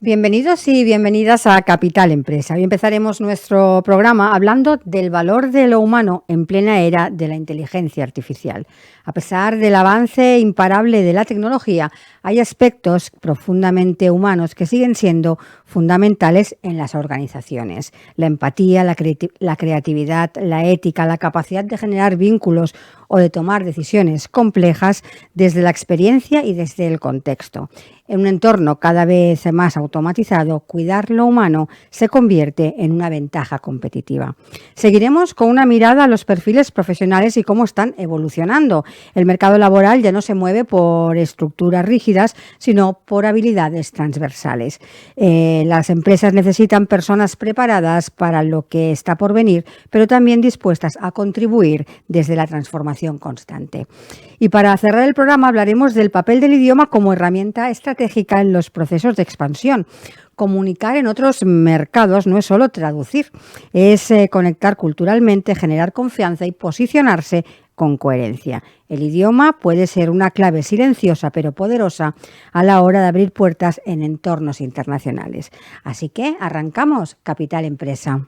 Bienvenidos y bienvenidas a Capital Empresa. Hoy empezaremos nuestro programa hablando del valor de lo humano en plena era de la inteligencia artificial. A pesar del avance imparable de la tecnología, hay aspectos profundamente humanos que siguen siendo fundamentales en las organizaciones. La empatía, la creatividad, la ética, la capacidad de generar vínculos o de tomar decisiones complejas desde la experiencia y desde el contexto. En un entorno cada vez más automatizado, cuidar lo humano se convierte en una ventaja competitiva. Seguiremos con una mirada a los perfiles profesionales y cómo están evolucionando. El mercado laboral ya no se mueve por estructuras rígidas, sino por habilidades transversales. Las empresas necesitan personas preparadas para lo que está por venir, pero también dispuestas a contribuir desde la transformación constante. Y para cerrar el programa hablaremos del papel del idioma como herramienta estratégica en los procesos de expansión. Comunicar en otros mercados no es solo traducir, es conectar culturalmente, generar confianza y posicionarse con coherencia. El idioma puede ser una clave silenciosa pero poderosa a la hora de abrir puertas en entornos internacionales. Así que arrancamos Capital Empresa.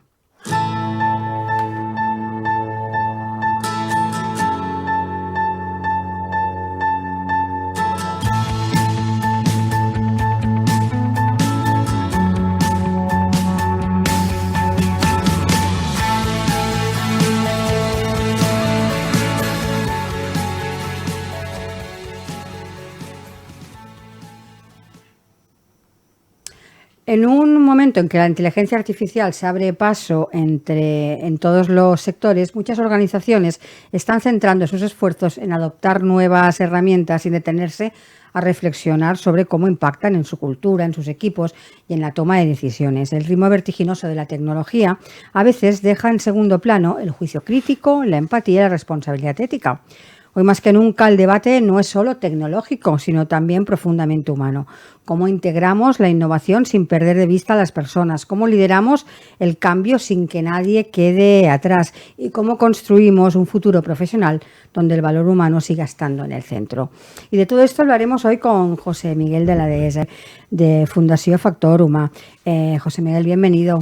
En un momento en que la inteligencia artificial se abre paso en todos los sectores, muchas organizaciones están centrando sus esfuerzos en adoptar nuevas herramientas sin detenerse a reflexionar sobre cómo impactan en su cultura, en sus equipos y en la toma de decisiones. El ritmo vertiginoso de la tecnología a veces deja en segundo plano el juicio crítico, la empatía y la responsabilidad ética. Hoy más que nunca el debate no es solo tecnológico, sino también profundamente humano. Cómo integramos la innovación sin perder de vista a las personas, cómo lideramos el cambio sin que nadie quede atrás y cómo construimos un futuro profesional donde el valor humano siga estando en el centro. Y de todo esto hablaremos hoy con José Miguel de la Dehesa, de Fundació Factor Humà. José Miguel, bienvenido.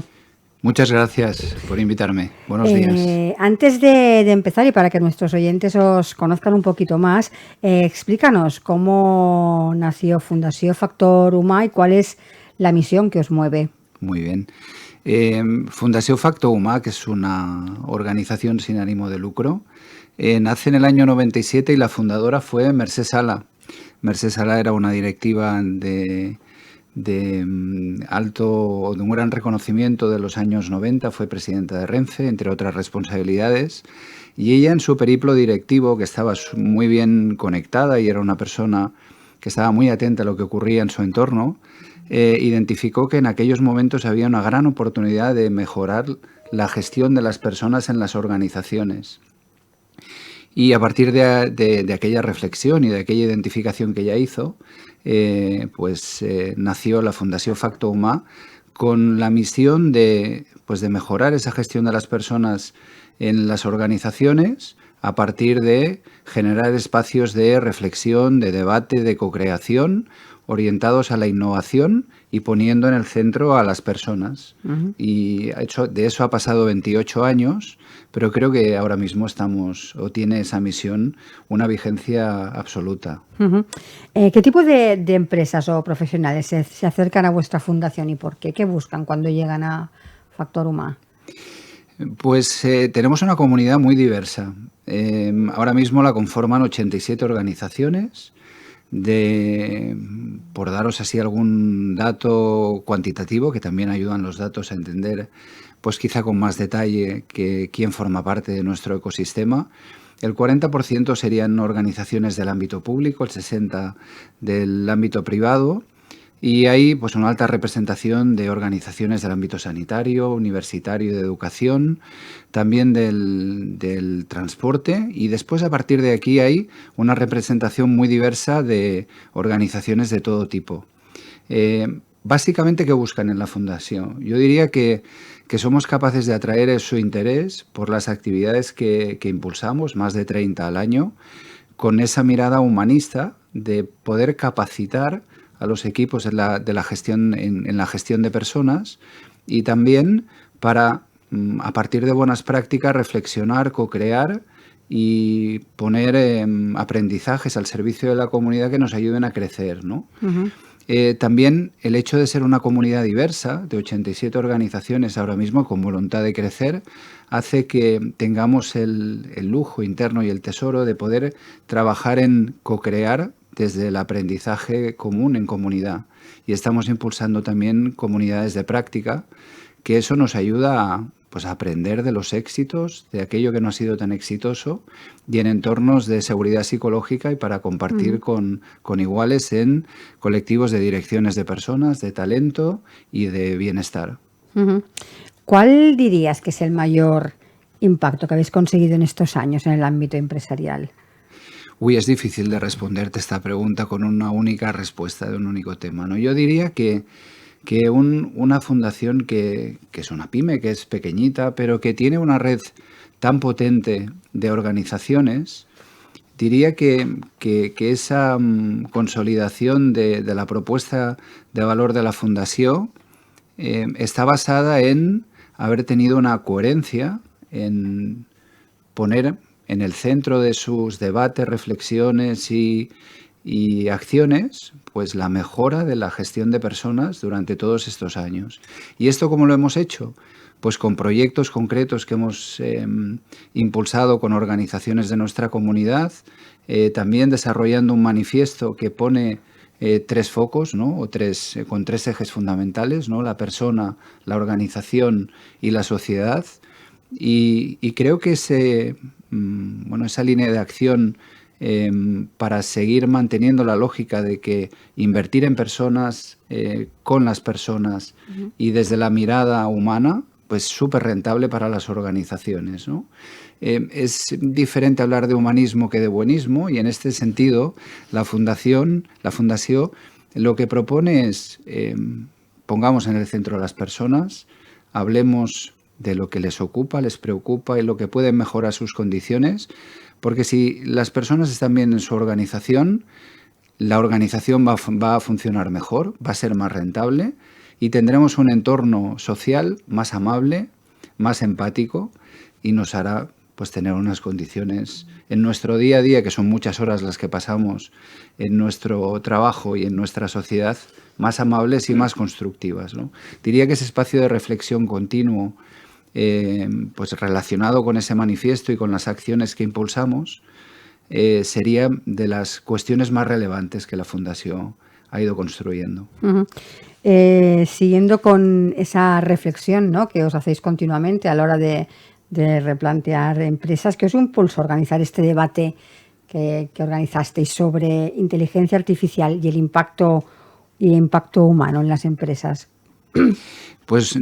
Muchas gracias por invitarme. Buenos días. Antes de empezar y para que nuestros oyentes os conozcan un poquito más, explícanos cómo nació Fundació Factor Humà y cuál es la misión que os mueve. Muy bien. Fundació Factor Humà, que es una organización sin ánimo de lucro, nace en el año 97 y la fundadora fue Mercè Sala. Mercè Sala era una directiva de un gran reconocimiento de los años 90, fue presidenta de Renfe, entre otras responsabilidades, y ella en su periplo directivo, que estaba muy bien conectada y era una persona que estaba muy atenta a lo que ocurría en su entorno, identificó que en aquellos momentos había una gran oportunidad de mejorar la gestión de las personas en las organizaciones. Y a partir de aquella reflexión y de aquella identificación que ella hizo, nació la Fundació Factor Humà con la misión de mejorar esa gestión de las personas en las organizaciones a partir de generar espacios de reflexión, de debate, de co-creación orientados a la innovación y poniendo en el centro a las personas. Uh-huh. Y de eso ha pasado 28 años, pero creo que ahora mismo tiene esa misión una vigencia absoluta. Uh-huh. ¿Qué tipo de empresas o profesionales se acercan a vuestra fundación y por qué? ¿Qué buscan cuando llegan a Factor Humà? Pues tenemos una comunidad muy diversa. Ahora mismo la conforman 87 organizaciones. Por daros así algún dato cuantitativo, que también ayudan los datos a entender, pues quizá con más detalle quién forma parte de nuestro ecosistema. El 40% serían organizaciones del ámbito público, el 60% del ámbito privado, y hay pues una alta representación de organizaciones del ámbito sanitario, universitario y de educación, también del transporte, y después a partir de aquí hay una representación muy diversa de organizaciones de todo tipo. Básicamente, ¿qué buscan en la Fundación? Yo diría que somos capaces de atraer su interés por las actividades que impulsamos, más de 30 al año, con esa mirada humanista de poder capacitar a los equipos de la gestión, en la gestión de personas, y también para, a partir de buenas prácticas, reflexionar, co-crear y poner aprendizajes al servicio de la comunidad que nos ayuden a crecer, ¿no? Ujú. También el hecho de ser una comunidad diversa, de 87 organizaciones ahora mismo con voluntad de crecer, hace que tengamos el lujo interno y el tesoro de poder trabajar en co-crear desde el aprendizaje común en comunidad. Y estamos impulsando también comunidades de práctica, que eso nos ayuda a, pues, a aprender de los éxitos, de aquello que no ha sido tan exitoso, y en entornos de seguridad psicológica y para compartir con iguales en colectivos de direcciones de personas, de talento y de bienestar. Ujú. ¿Cuál dirías que es el mayor impacto que habéis conseguido en estos años en el ámbito empresarial? Uy, es difícil de responderte esta pregunta con una única respuesta de un único tema, ¿no? Yo diría que una fundación que es una pyme, que es pequeñita, pero que tiene una red tan potente de organizaciones, diría que esa consolidación de la propuesta de valor de la fundación está basada en haber tenido una coherencia, en poner en el centro de sus debates, reflexiones y acciones, pues la mejora de la gestión de personas durante todos estos años. ¿Y esto cómo lo hemos hecho? Pues con proyectos concretos que hemos impulsado con organizaciones de nuestra comunidad, también desarrollando un manifiesto que pone tres focos, ¿no? Con tres ejes fundamentales, ¿no? La persona, la organización y la sociedad. Y creo que esa línea de acción para seguir manteniendo la lógica de que invertir en personas, con las personas y desde la mirada humana, pues súper rentable para las organizaciones, ¿no? Es diferente hablar de humanismo que de buenismo, y en este sentido la fundación lo que propone es pongamos en el centro a las personas, hablemos de lo que les ocupa, les preocupa y lo que puede mejorar sus condiciones, porque si las personas están bien en su organización, la organización va a funcionar mejor, va a ser más rentable y tendremos un entorno social más amable, más empático, y nos hará, pues, tener unas condiciones en nuestro día a día, que son muchas horas las que pasamos en nuestro trabajo y en nuestra sociedad, más amables y más constructivas, ¿no? Diría que ese espacio de reflexión continuo, pues relacionado con ese manifiesto y con las acciones que impulsamos, sería de las cuestiones más relevantes que la Fundación ha ido construyendo. Ujú. Siguiendo con esa reflexión, ¿no?, que os hacéis continuamente a la hora de replantear empresas, ¿qué os impulsó a organizar este debate que organizasteis sobre inteligencia artificial y el impacto humano en las empresas? Pues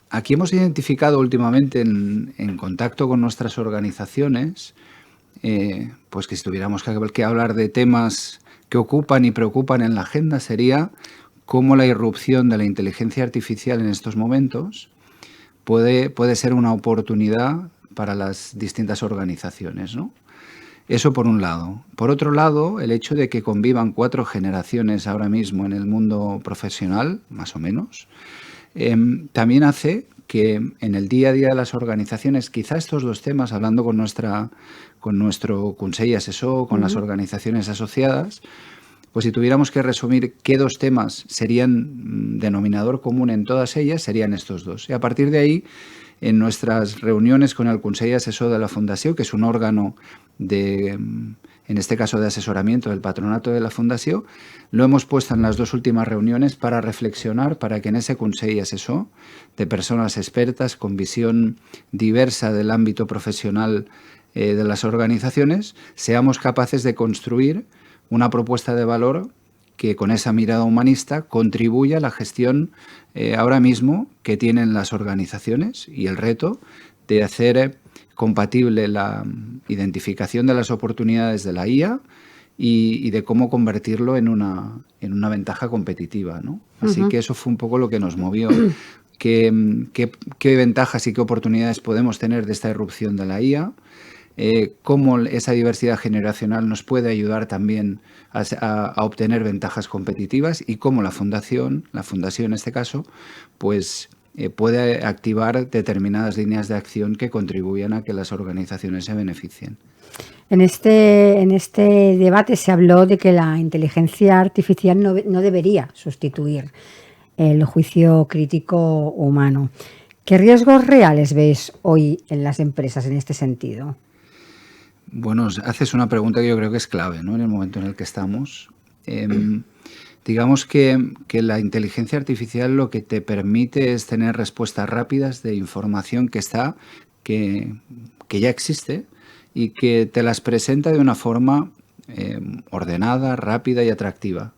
aquí hemos identificado últimamente en contacto con nuestras organizaciones, pues que si tuviéramos que hablar de temas que ocupan y preocupan en la agenda, sería cómo la irrupción de la inteligencia artificial en estos momentos puede ser una oportunidad para las distintas organizaciones, ¿no? Eso por un lado. Por otro lado, el hecho de que convivan 4 generaciones ahora mismo en el mundo profesional, más o menos, también hace que en el día a día de las organizaciones, quizá estos dos temas, hablando con nuestro Consell Assessor, con las organizaciones asociadas, pues si tuviéramos que resumir qué 2 temas serían denominador común en todas ellas, serían estos 2. Y a partir de ahí, en nuestras reuniones con el Consell Assessor de la Fundación, que es un órgano en este caso de asesoramiento del patronato de la Fundación, lo hemos puesto en las 2 últimas reuniones para reflexionar, para que en ese Consell Assessor de personas expertas con visión diversa del ámbito profesional de las organizaciones, seamos capaces de construir una propuesta de valor que con esa mirada humanista contribuya a la gestión ahora mismo que tienen las organizaciones y el reto de hacer compatible la identificación de las oportunidades de la IA y de cómo convertirlo en una ventaja competitiva, ¿no? Así que eso fue un poco lo que nos movió. ¿Qué ventajas y qué oportunidades podemos tener de esta irrupción de la IA? cómo esa diversidad generacional nos puede ayudar también a obtener ventajas competitivas y cómo la fundación en este caso, pues puede activar determinadas líneas de acción que contribuyan a que las organizaciones se beneficien. En este debate se habló de que la inteligencia artificial no debería sustituir el juicio crítico humano. ¿Qué riesgos reales veis hoy en las empresas en este sentido? Bueno, haces una pregunta que yo creo que es clave, ¿no?, en el momento en el que estamos. Digamos que la inteligencia artificial lo que te permite es tener respuestas rápidas de información que ya existe y que te las presenta de una forma ordenada, rápida y atractiva.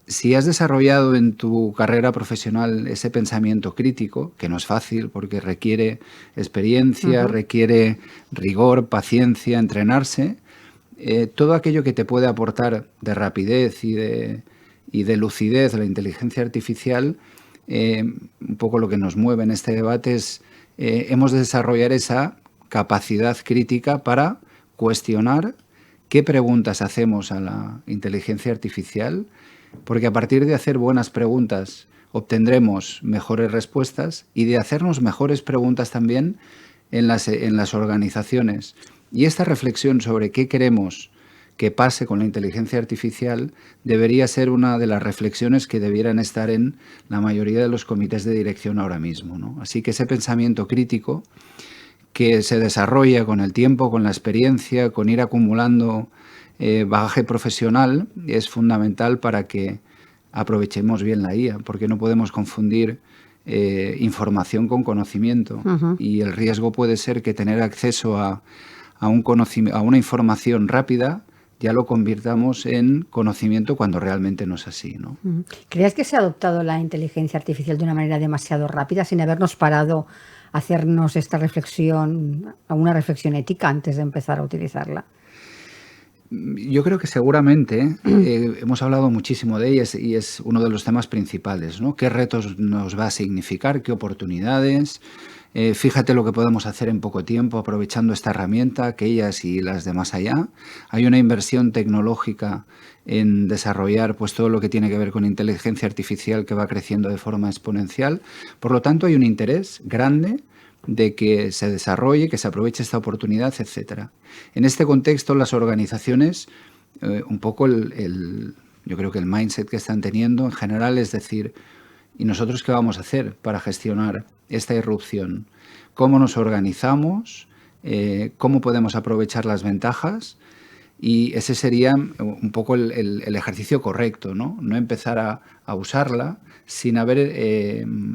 Si has desarrollado en tu carrera profesional ese pensamiento crítico, que no es fácil porque requiere experiencia, requiere rigor, paciencia, entrenarse, todo aquello que te puede aportar de rapidez y de lucidez la inteligencia artificial, un poco lo que nos mueve en este debate es hemos de desarrollar esa capacidad crítica para cuestionar qué preguntas hacemos a la inteligencia artificial, porque a partir de hacer buenas preguntas obtendremos mejores respuestas y de hacernos mejores preguntas también en las organizaciones. Y esta reflexión sobre qué queremos que pase con la inteligencia artificial debería ser una de las reflexiones que debieran estar en la mayoría de los comités de dirección ahora mismo, ¿no? Así que ese pensamiento crítico que se desarrolla con el tiempo, con la experiencia, con ir acumulando bagaje profesional, es fundamental para que aprovechemos bien la IA, porque no podemos confundir información con conocimiento. Y el riesgo puede ser que tener acceso a una información rápida ya lo convirtamos en conocimiento cuando realmente no es así, ¿no? ¿Crees que se ha adoptado la inteligencia artificial de una manera demasiado rápida sin habernos parado a hacernos esta reflexión, una reflexión ética antes de empezar a utilizarla? Yo creo que seguramente hemos hablado muchísimo de ella y es uno de los temas principales, ¿no? ¿Qué retos nos va a significar? ¿Qué oportunidades? Fíjate lo que podemos hacer en poco tiempo aprovechando esta herramienta, aquellas y las de más allá. Hay una inversión tecnológica en desarrollar pues, todo lo que tiene que ver con inteligencia artificial que va creciendo de forma exponencial. Por lo tanto, hay un interés grande de que se desarrolle, que se aproveche esta oportunidad, etcétera. En este contexto, las organizaciones, un poco yo creo que el mindset que están teniendo en general es decir, ¿y nosotros qué vamos a hacer para gestionar esta irrupción? ¿Cómo nos organizamos? ¿Cómo podemos aprovechar las ventajas? Y ese sería un poco el ejercicio correcto, ¿no? No empezar a usarla sin haber...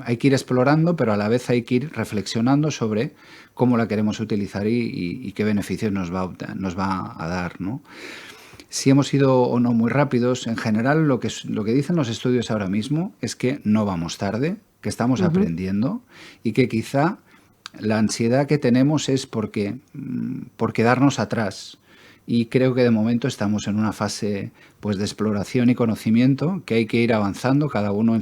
hay que ir explorando, pero a la vez hay que ir reflexionando sobre cómo la queremos utilizar y qué beneficios nos va a dar, ¿no? Si hemos ido o no muy rápidos, en general lo que dicen los estudios ahora mismo es que no vamos tarde, que estamos aprendiendo y que quizá la ansiedad que tenemos es por quedarnos atrás. Y creo que de momento estamos en una fase pues, de exploración y conocimiento, que hay que ir avanzando, cada uno en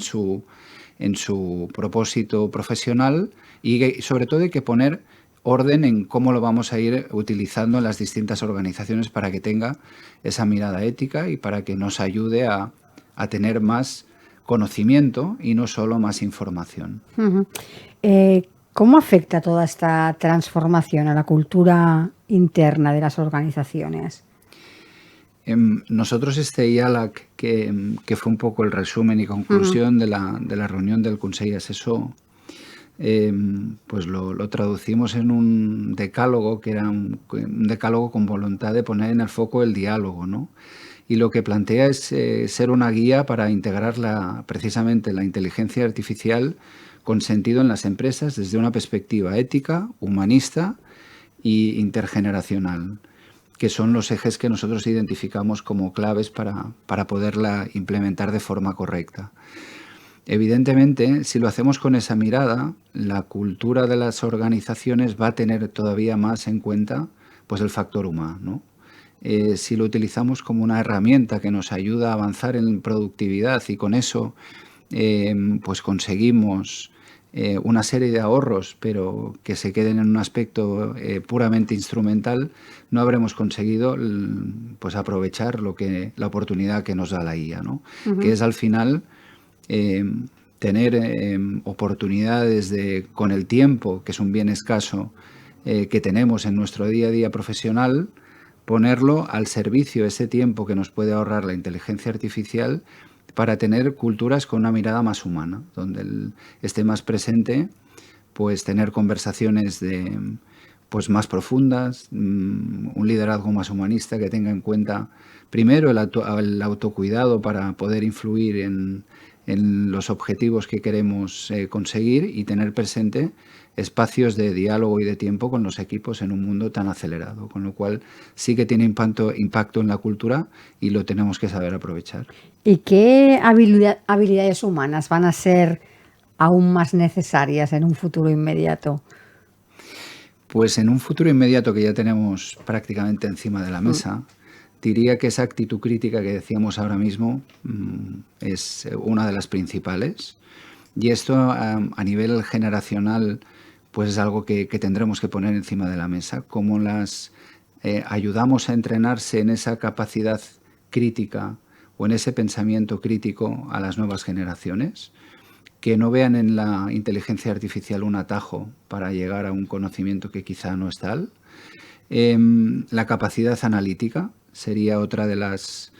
su propósito profesional y sobre todo hay que poner orden en cómo lo vamos a ir utilizando en las distintas organizaciones para que tenga esa mirada ética y para que nos ayude a tener más conocimiento y no solo más información. ¿Cómo afecta toda esta transformación a la cultura interna de las organizaciones? Nosotros este IALAC, que fue un poco el resumen y conclusión de la reunión del Consell Assessor, pues lo traducimos en un decálogo, que era un decálogo con voluntad de poner en el foco el diálogo, ¿no? Y lo que plantea es ser una guía para integrar precisamente la inteligencia artificial con sentido en las empresas desde una perspectiva ética, humanista e intergeneracional, que son los ejes que nosotros identificamos como claves para poderla implementar de forma correcta. Evidentemente, si lo hacemos con esa mirada, la cultura de las organizaciones va a tener todavía más en cuenta pues, el factor humano, ¿no? Si lo utilizamos como una herramienta que nos ayuda a avanzar en productividad y con eso pues conseguimos una serie de ahorros, pero que se queden en un aspecto puramente instrumental, no habremos conseguido pues aprovechar la oportunidad que nos da la IA, ¿no? Que es al final tener oportunidades con el tiempo, que es un bien escaso que tenemos en nuestro día a día profesional, ponerlo al servicio, ese tiempo que nos puede ahorrar la inteligencia artificial, para tener culturas con una mirada más humana, donde esté más presente, pues tener conversaciones pues más profundas, un liderazgo más humanista que tenga en cuenta primero el autocuidado para poder influir en los objetivos que queremos conseguir, y tener presente espacios de diálogo y de tiempo con los equipos en un mundo tan acelerado, con lo cual sí que tiene impacto en la cultura y lo tenemos que saber aprovechar. ¿Y qué habilidades humanas van a ser aún más necesarias en un futuro inmediato? Pues en un futuro inmediato que ya tenemos prácticamente encima de la mesa, diría que esa actitud crítica que decíamos ahora mismo es una de las principales. Y esto a nivel generacional pues es algo que tendremos que poner encima de la mesa. Cómo las ayudamos a entrenarse en esa capacidad crítica o en ese pensamiento crítico a las nuevas generaciones, que no vean en la inteligencia artificial un atajo para llegar a un conocimiento que quizá no es tal. La capacidad analítica sería otra de las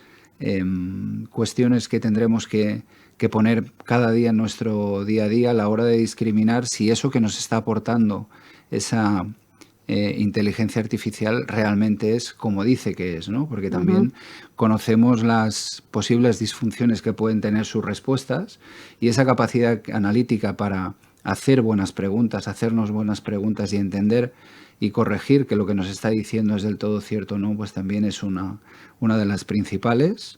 cuestiones que tendremos que poner cada día en nuestro día a día a la hora de discriminar si eso que nos está aportando esa inteligencia artificial realmente es como dice que es, ¿no? Porque también conocemos las posibles disfunciones que pueden tener sus respuestas, y esa capacidad analítica para hacer buenas preguntas, hacernos buenas preguntas y entender y corregir que lo que nos está diciendo es del todo cierto o no, pues también es una de las principales.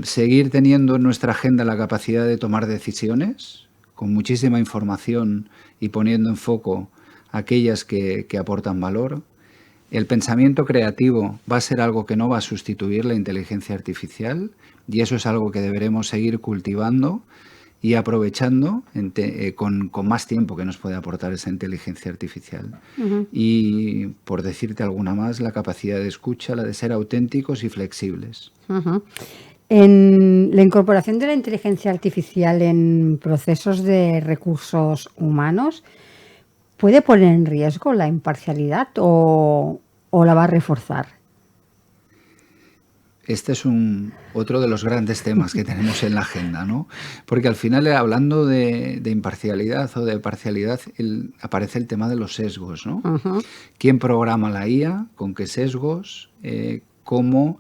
Seguir teniendo en nuestra agenda la capacidad de tomar decisiones con muchísima información y poniendo en foco aquellas que aportan valor. El pensamiento creativo va a ser algo que no va a sustituir la inteligencia artificial, y eso es algo que deberemos seguir cultivando y aprovechando con más tiempo que nos puede aportar esa inteligencia artificial. Y, por decirte alguna más, la capacidad de escucha, la de ser auténticos y flexibles. En la incorporación de la inteligencia artificial en procesos de recursos humanos, ¿puede poner en riesgo la imparcialidad o la va a reforzar? Este es otro de los grandes temas que tenemos en la agenda, ¿no? Porque al final, hablando de imparcialidad o de parcialidad, aparece el tema de los sesgos, ¿no? ¿Quién programa la IA? ¿Con qué sesgos? ¿Cómo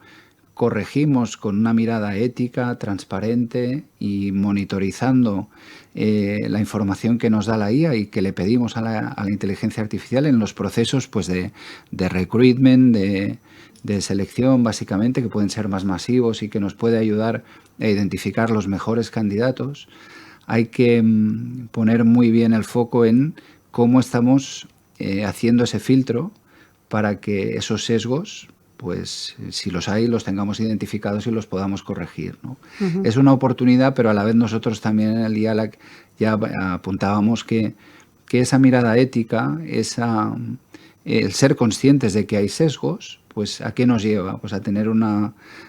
corregimos con una mirada ética, transparente y monitorizando la información que nos da la IA y que le pedimos a la inteligencia artificial en los procesos pues de recruitment, de selección, básicamente, que pueden ser más masivos y que nos puede ayudar a identificar los mejores candidatos? Hay que poner muy bien el foco en cómo estamos haciendo ese filtro para que esos sesgos, pues si los hay, los tengamos identificados y los podamos corregir, ¿no? Es una oportunidad, pero a la vez nosotros también en el IALAC ya apuntábamos que esa mirada ética, el ser conscientes de que hay sesgos, pues ¿a qué nos lleva? Pues a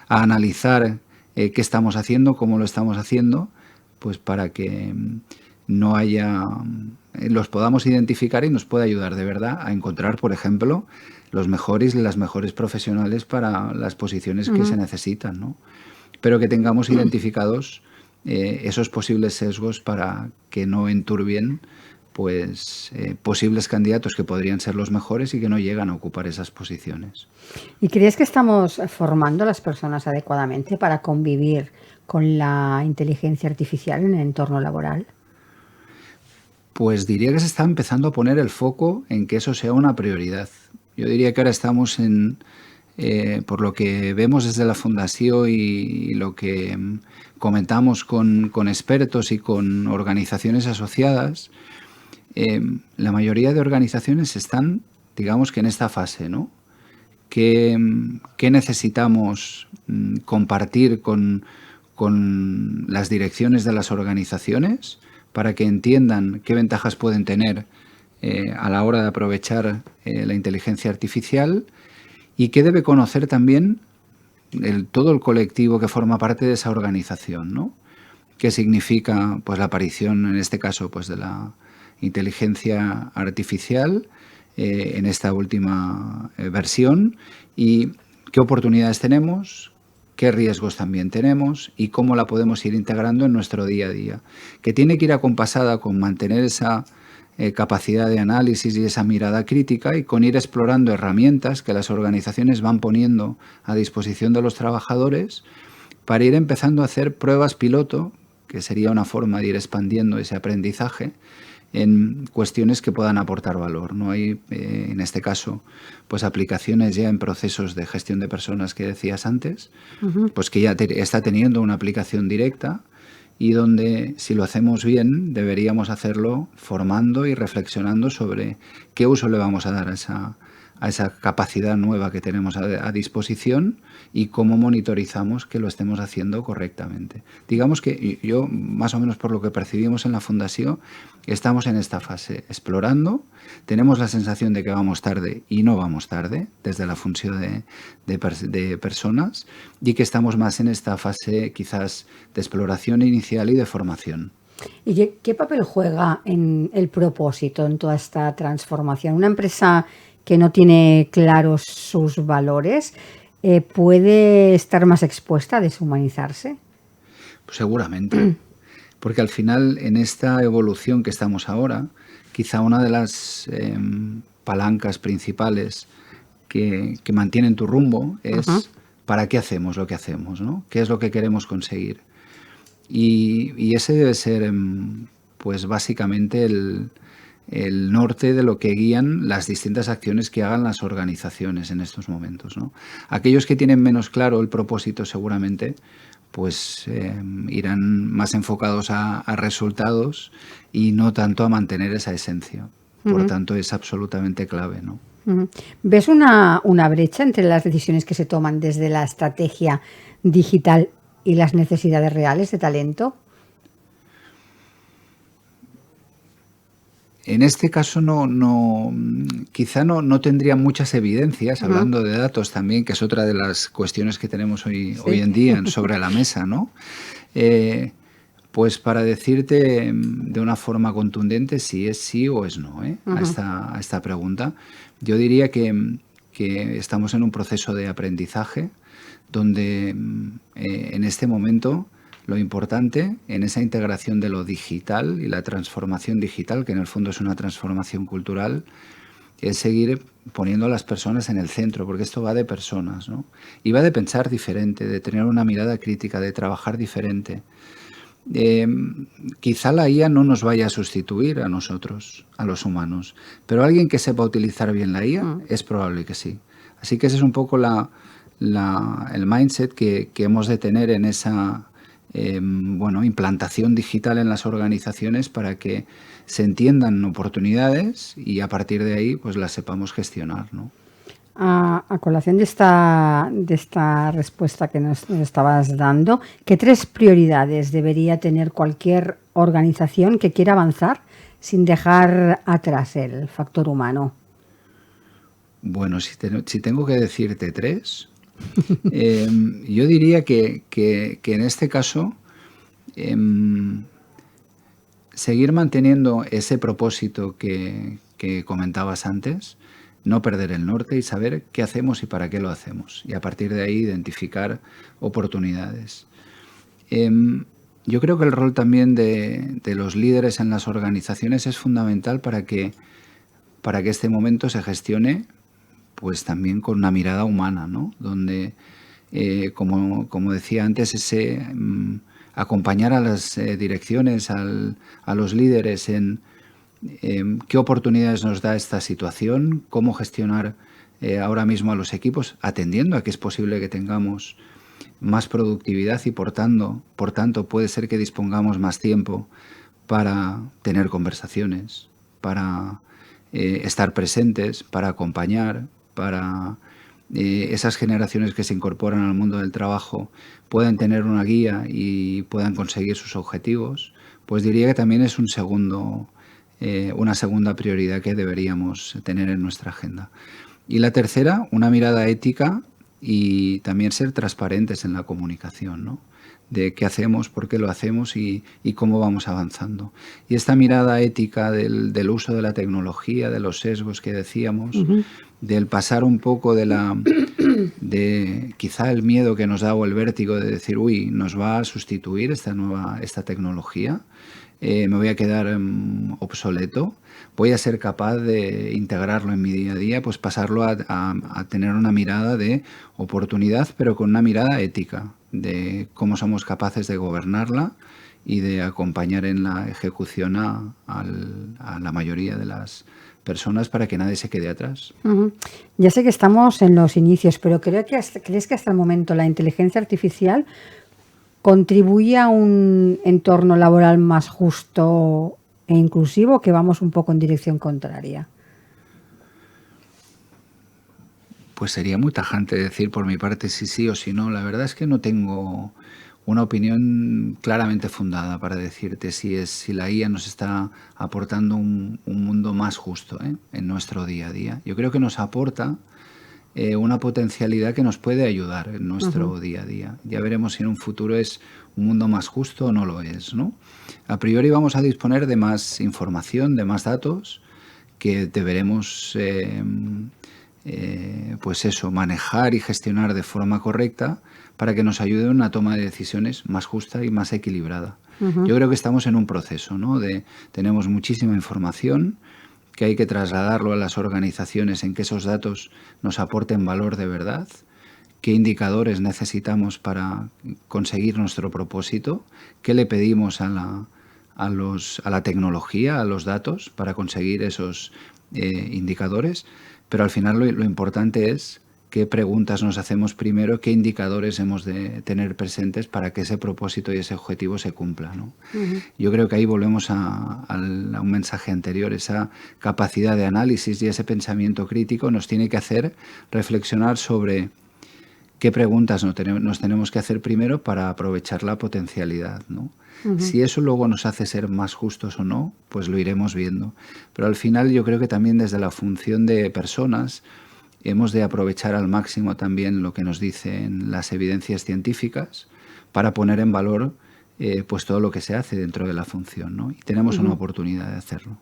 analizar qué estamos haciendo, cómo lo estamos haciendo, pues para que no haya, los podamos identificar y nos pueda ayudar de verdad a encontrar, por ejemplo, los mejores y las mejores profesionales para las posiciones que se necesitan, ¿no? Pero que tengamos identificados esos posibles sesgos para que no enturbien pues posibles candidatos que podrían ser los mejores y que no llegan a ocupar esas posiciones. ¿Y crees que estamos formando a las personas adecuadamente para convivir con la inteligencia artificial en el entorno laboral? Pues diría que se está empezando a poner el foco en que eso sea una prioridad. Yo diría que ahora estamos por lo que vemos desde la Fundación y lo que comentamos con expertos y con organizaciones asociadas, la mayoría de organizaciones están, digamos que en esta fase, ¿no? ¿Qué necesitamos compartir con las direcciones de las organizaciones para que entiendan qué ventajas pueden tener a la hora de aprovechar la inteligencia artificial y qué debe conocer también todo el colectivo que forma parte de esa organización, ¿no? ¿Qué significa pues, la aparición, en este caso, pues, de la inteligencia artificial en esta última versión y qué oportunidades tenemos, qué riesgos también tenemos y cómo la podemos ir integrando en nuestro día a día, que tiene que ir acompasada con mantener esa capacidad de análisis y esa mirada crítica y con ir explorando herramientas que las organizaciones van poniendo a disposición de los trabajadores para ir empezando a hacer pruebas piloto, que sería una forma de ir expandiendo ese aprendizaje en cuestiones que puedan aportar valor. No hay, en este caso, pues aplicaciones ya en procesos de gestión de personas que decías antes, pues que ya está teniendo una aplicación directa y donde, si lo hacemos bien, deberíamos hacerlo formando y reflexionando sobre qué uso le vamos a dar a esa capacidad nueva que tenemos a disposición y cómo monitorizamos que lo estemos haciendo correctamente. Digamos que yo, más o menos por lo que percibimos en la Fundación, estamos en esta fase explorando, tenemos la sensación de que vamos tarde y no vamos tarde desde la función de personas y que estamos más en esta fase quizás de exploración inicial y de formación. ¿Y qué papel juega en el propósito en toda esta transformación? Una empresa que no tiene claros sus valores, ¿puede estar más expuesta a deshumanizarse? Pues seguramente, porque al final en esta evolución que estamos ahora, quizá una de las palancas principales que mantienen tu rumbo es ¿para qué hacemos lo que hacemos? ¿No? ¿Qué es lo que queremos conseguir? Y ese debe ser pues básicamente el norte de lo que guían las distintas acciones que hagan las organizaciones en estos momentos, ¿no? Aquellos que tienen menos claro el propósito seguramente pues irán más enfocados a resultados y no tanto a mantener esa esencia. Por tanto, es absolutamente clave, ¿no? ¿Ves una brecha entre las decisiones que se toman desde la estrategia digital y las necesidades reales de talento? En este caso quizá no tendría muchas evidencias, hablando de datos también, que es otra de las cuestiones que tenemos hoy en día sobre la mesa, ¿no? Pues para decirte de una forma contundente si es sí o es no, a esta pregunta. Yo diría que estamos en un proceso de aprendizaje donde en este momento lo importante en esa integración de lo digital y la transformación digital, que en el fondo es una transformación cultural, es seguir poniendo a las personas en el centro, porque esto va de personas, ¿no? Y va de pensar diferente, de tener una mirada crítica, de trabajar diferente. Quizá la IA no nos vaya a sustituir a nosotros, a los humanos, pero alguien que sepa utilizar bien la IA es probable que sí. Así que ese es un poco el mindset que hemos de tener en esa implantación digital en las organizaciones para que se entiendan oportunidades y a partir de ahí pues las sepamos gestionar, ¿no? A colación de esta respuesta que nos estabas dando, ¿qué 3 prioridades debería tener cualquier organización que quiera avanzar sin dejar atrás el factor humano? Bueno, si tengo que decirte 3, yo diría que en este caso seguir manteniendo ese propósito que comentabas antes, no perder el norte y saber qué hacemos y para qué lo hacemos. Y a partir de ahí identificar oportunidades. Yo creo que el rol también de los líderes en las organizaciones es fundamental para que este momento se gestione pues también con una mirada humana, ¿no? Donde, como decía antes, acompañar a las direcciones, a los líderes en qué oportunidades nos da esta situación, cómo gestionar ahora mismo a los equipos, atendiendo a que es posible que tengamos más productividad y por tanto puede ser que dispongamos más tiempo para tener conversaciones, para estar presentes, para acompañar, para esas generaciones que se incorporan al mundo del trabajo puedan tener una guía y puedan conseguir sus objetivos, pues diría que también es una segunda prioridad que deberíamos tener en nuestra agenda. Y la tercera, una mirada ética y también ser transparentes en la comunicación, ¿no? De qué hacemos, por qué lo hacemos y cómo vamos avanzando. Y esta mirada ética del uso de la tecnología, de los sesgos que decíamos, del pasar un poco de quizá el miedo que nos da o el vértigo de decir, uy, nos va a sustituir esta tecnología, me voy a quedar obsoleto, voy a ser capaz de integrarlo en mi día a día, pues pasarlo a tener una mirada de oportunidad, pero con una mirada ética, de cómo somos capaces de gobernarla y de acompañar en la ejecución a la mayoría de las personas para que nadie se quede atrás. Ya sé que estamos en los inicios, pero ¿crees que hasta el momento la inteligencia artificial contribuye a un entorno laboral más justo e inclusivo, que vamos un poco en dirección contraria? Pues sería muy tajante decir por mi parte si sí o si no. La verdad es que no tengo una opinión claramente fundada para decirte si la IA nos está aportando un mundo más justo, en nuestro día a día. Yo creo que nos aporta una potencialidad que nos puede ayudar en nuestro día a día. Ya veremos si en un futuro es un mundo más justo o no lo es, ¿no? A priori vamos a disponer de más información, de más datos que deberemos pues eso, manejar y gestionar de forma correcta para que nos ayude en una toma de decisiones más justa y más equilibrada. Yo creo que estamos en un proceso, ¿no? Tenemos muchísima información que hay que trasladarlo a las organizaciones en que esos datos nos aporten valor de verdad, qué indicadores necesitamos para conseguir nuestro propósito, qué le pedimos a la tecnología, a los datos para conseguir esos indicadores. Pero al final lo importante es qué preguntas nos hacemos primero, qué indicadores hemos de tener presentes para que ese propósito y ese objetivo se cumpla, ¿no? Yo creo que ahí volvemos a un mensaje anterior. Esa capacidad de análisis y ese pensamiento crítico nos tiene que hacer reflexionar sobre qué preguntas nos tenemos que hacer primero para aprovechar la potencialidad, ¿no? Si eso luego nos hace ser más justos o no, pues lo iremos viendo. Pero al final yo creo que también desde la función de personas hemos de aprovechar al máximo también lo que nos dicen las evidencias científicas para poner en valor pues todo lo que se hace dentro de la función, ¿no? Y tenemos una oportunidad de hacerlo.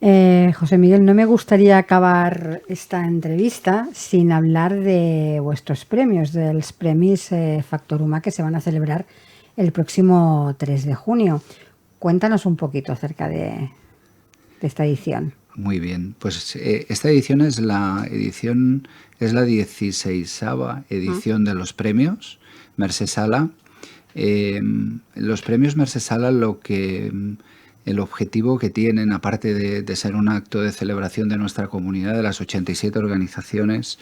José Miguel, no me gustaría acabar esta entrevista sin hablar de vuestros premios, de los Premis Factor Humà, que se van a celebrar el próximo 3 de junio. Cuéntanos un poquito acerca de esta edición. Muy bien, pues esta edición es la 16ª edición de los premios Mercè Sala. Los premios Mercè Sala, el objetivo que tienen, aparte de ser un acto de celebración de nuestra comunidad, de las 87 organizaciones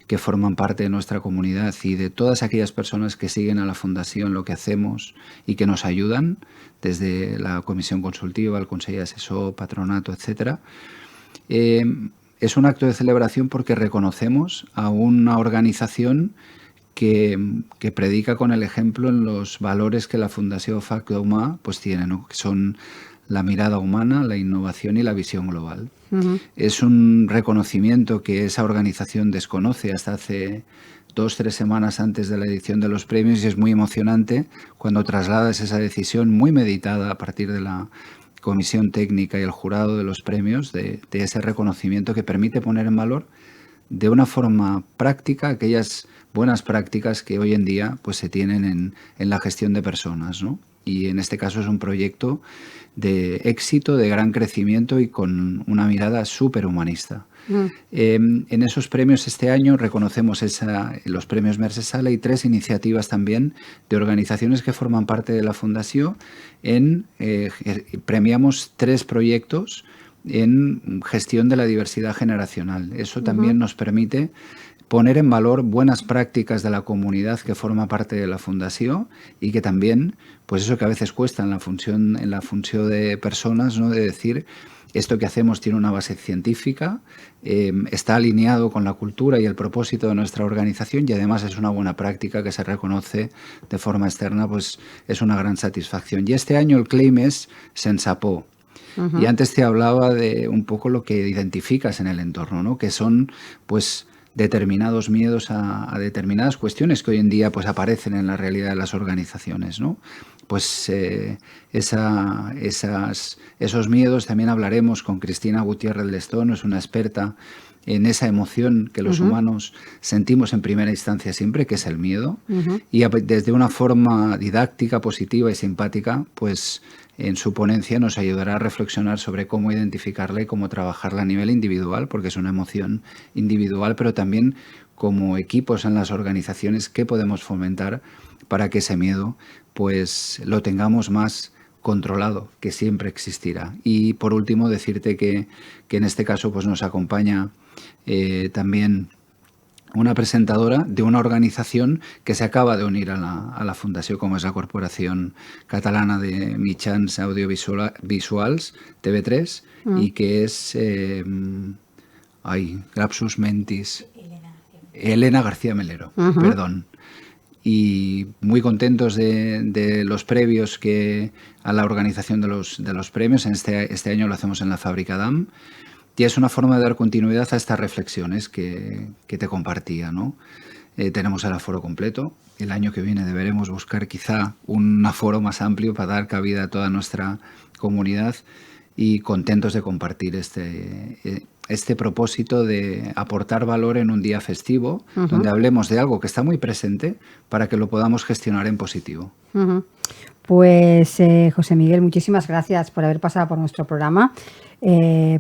que forman parte de nuestra comunidad y de todas aquellas personas que siguen a la Fundación lo que hacemos y que nos ayudan, desde la Comisión Consultiva, el Consell Assessor, Patronato, etc. Es un acto de celebración porque reconocemos a una organización que predica con el ejemplo en los valores que la Fundació Factor Humà pues tiene, ¿no? Que son la mirada humana, la innovación y la visión global. Es un reconocimiento que esa organización desconoce hasta hace 2-3 semanas antes de la edición de los premios, y es muy emocionante cuando trasladas esa decisión muy meditada a partir de la comisión técnica y el jurado de los premios, de ese reconocimiento que permite poner en valor de una forma práctica aquellas buenas prácticas que hoy en día pues se tienen en la gestión de personas, ¿no? Y en este caso es un proyecto de éxito, de gran crecimiento y con una mirada súper humanista. En esos premios este año reconocemos los premios Mercè Sala y 3 iniciativas también de organizaciones que forman parte de la Fundación. Premiamos 3 proyectos en gestión de la diversidad generacional. Eso también nos permite poner en valor buenas prácticas de la comunidad que forma parte de la Fundación y que también, pues eso que a veces cuesta en la función de personas, ¿no? De decir, esto que hacemos tiene una base científica, está alineado con la cultura y el propósito de nuestra organización y además es una buena práctica que se reconoce de forma externa, pues es una gran satisfacción. Y este año el claim es Sensapó. Y antes te hablaba de un poco lo que identificas en el entorno, ¿no? Que son pues determinados miedos a determinadas cuestiones que hoy en día pues aparecen en la realidad de las organizaciones, ¿no? Pues esos miedos también hablaremos con Cristina Gutiérrez Lestón, es una experta en esa emoción que los humanos sentimos en primera instancia siempre, que es el miedo, y desde una forma didáctica, positiva y simpática, pues en su ponencia nos ayudará a reflexionar sobre cómo identificarla y cómo trabajarla a nivel individual, porque es una emoción individual, pero también como equipos en las organizaciones, qué podemos fomentar para que ese miedo pues lo tengamos más controlado, que siempre existirá. Y por último decirte que en este caso pues nos acompaña también una presentadora de una organización que se acaba de unir a la Fundació, como es la Corporación Catalana de Mitjans Audiovisuals, TV3, y que es Lapsus Mentis, Elena García Melero, perdón. Y muy contentos de los previos a la organización de los premios. Este año lo hacemos en la Fábrica Damm. Y es una forma de dar continuidad a estas reflexiones que te compartía, ¿no? Tenemos el aforo completo. El año que viene deberemos buscar quizá un aforo más amplio para dar cabida a toda nuestra comunidad y contentos de compartir este propósito de aportar valor en un día festivo, donde hablemos de algo que está muy presente para que lo podamos gestionar en positivo. Pues José Miguel, muchísimas gracias por haber pasado por nuestro programa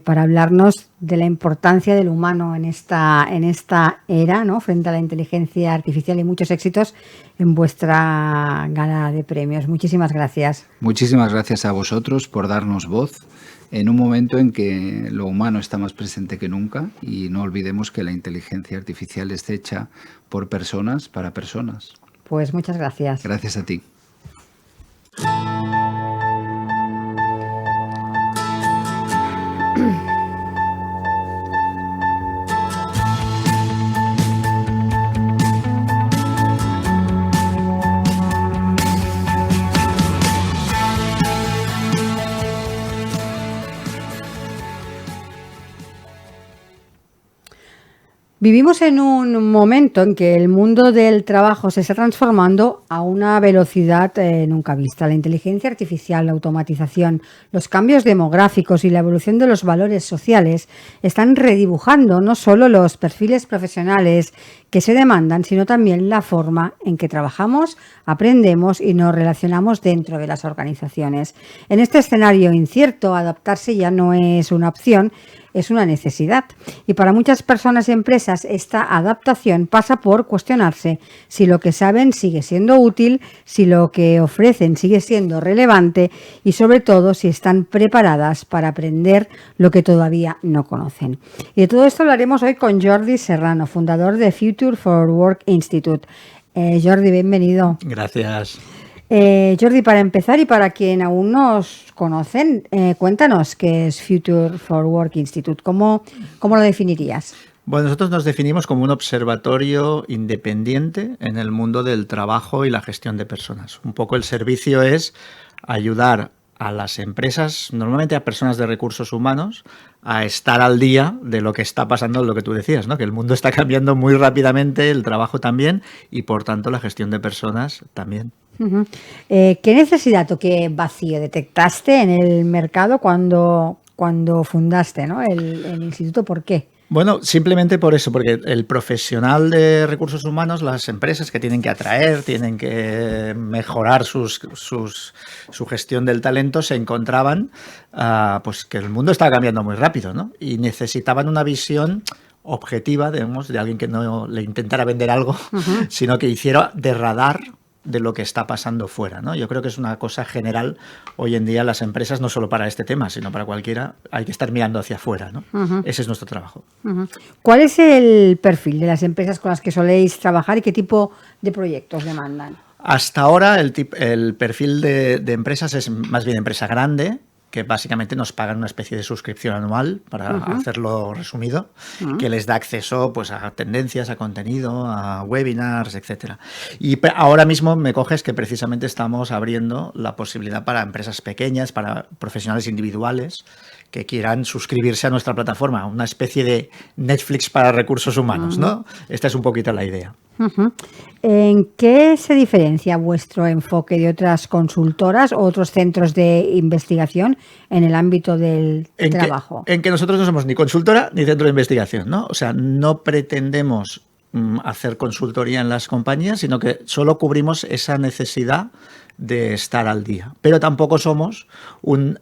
para hablarnos de la importancia del humano en esta era, ¿no? Frente a la inteligencia artificial, y muchos éxitos en vuestra gala de premios. Muchísimas gracias. Muchísimas gracias a vosotros por darnos voz en un momento en que lo humano está más presente que nunca, y no olvidemos que la inteligencia artificial está hecha por personas para personas. Pues muchas gracias. Gracias a ti. Vivimos en un momento en que el mundo del trabajo se está transformando a una velocidad nunca vista. La inteligencia artificial, la automatización, los cambios demográficos y la evolución de los valores sociales están redibujando no solo los perfiles profesionales que se demandan, sino también la forma en que trabajamos, aprendemos y nos relacionamos dentro de las organizaciones. En este escenario incierto, adaptarse ya no es una opción, es una necesidad. Y para muchas personas y empresas esta adaptación pasa por cuestionarse si lo que saben sigue siendo útil, si lo que ofrecen sigue siendo relevante y sobre todo si están preparadas para aprender lo que todavía no conocen. Y de todo esto hablaremos hoy con Jordi Serrano, fundador de Future for Work Institute. Jordi, bienvenido. Gracias. Jordi, para empezar y para quien aún no os conocen, cuéntanos qué es Future for Work Institute. ¿Cómo lo definirías? Bueno, nosotros nos definimos como un observatorio independiente en el mundo del trabajo y la gestión de personas. Un poco el servicio es ayudar a las empresas, normalmente a personas de recursos humanos, a estar al día de lo que está pasando, lo que tú decías, ¿no? Que el mundo está cambiando muy rápidamente, el trabajo también, y por tanto la gestión de personas también. ¿Qué necesidad o qué vacío detectaste en el mercado cuando fundaste, ¿no? el instituto? ¿Por qué? Bueno, simplemente por eso, porque el profesional de recursos humanos, las empresas que tienen que atraer, tienen que mejorar su gestión del talento, se encontraban pues que el mundo estaba cambiando muy rápido, ¿no? Y necesitaban una visión objetiva, digamos, de alguien que no le intentara vender algo, sino que hiciera de radar de lo que está pasando fuera, ¿no? Yo creo que es una cosa general hoy en día las empresas, no solo para este tema, sino para cualquiera, hay que estar mirando hacia afuera, ¿no? Ese es nuestro trabajo. ¿Cuál es el perfil de las empresas con las que soléis trabajar y qué tipo de proyectos demandan? Hasta ahora el perfil de empresas es más bien empresa grande, que básicamente nos pagan una especie de suscripción anual, para hacerlo resumido, que les da acceso pues, a tendencias, a contenido, a webinars, etcétera. Y ahora mismo me coges que precisamente estamos abriendo la posibilidad para empresas pequeñas, para profesionales individuales, que quieran suscribirse a nuestra plataforma, una especie de Netflix para recursos humanos, ¿no? Esta es un poquito la idea. ¿En qué se diferencia vuestro enfoque de otras consultoras o otros centros de investigación en el ámbito del trabajo? En que nosotros no somos ni consultora ni centro de investigación, ¿no? O sea, no pretendemos hacer consultoría en las compañías, sino que solo cubrimos esa necesidad de estar al día. Pero tampoco somos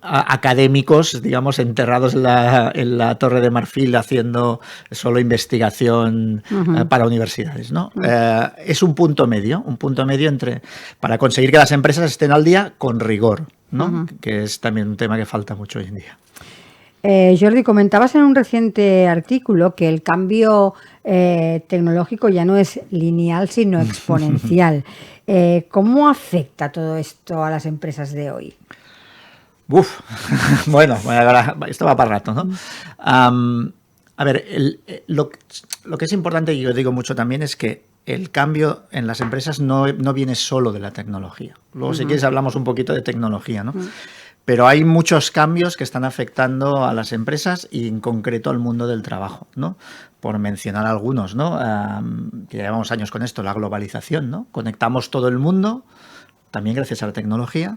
académicos, digamos, enterrados en la Torre de Marfil haciendo solo investigación para universidades, ¿no? Es un punto medio para conseguir que las empresas estén al día con rigor, ¿no? Que es también un tema que falta mucho hoy en día. Jordi, comentabas en un reciente artículo que el cambio tecnológico ya no es lineal, sino exponencial. ¿Cómo afecta todo esto a las empresas de hoy? Bueno, esto va para rato, ¿no? A ver, lo que es importante, y yo digo mucho también, es que el cambio en las empresas no viene solo de la tecnología. Luego, si quieres, hablamos un poquito de tecnología, ¿no? Pero hay muchos cambios que están afectando a las empresas y en concreto al mundo del trabajo, ¿no? Por mencionar algunos, ¿no? Que llevamos años con esto, la globalización, ¿no? Conectamos todo el mundo, también gracias a la tecnología,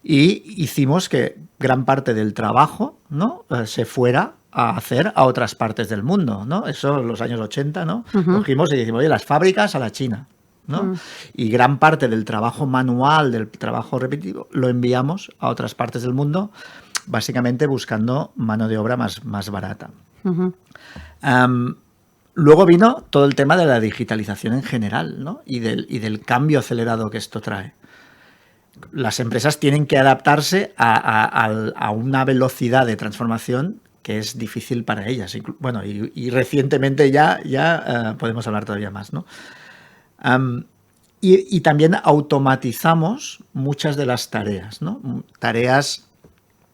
y hicimos que gran parte del trabajo, ¿no? Se fuera a hacer a otras partes del mundo, ¿no? Eso en los años 80, ¿no? Cogimos y dijimos, oye, las fábricas a la China, ¿no? Y gran parte del trabajo manual, del trabajo repetitivo, lo enviamos a otras partes del mundo, básicamente buscando mano de obra más barata. Luego vino todo el tema de la digitalización en general, ¿no? y del cambio acelerado que esto trae. Las empresas tienen que adaptarse a una velocidad de transformación que es difícil para ellas. Bueno, y recientemente ya podemos hablar todavía más, ¿no? Y también automatizamos muchas de las tareas, ¿no? Tareas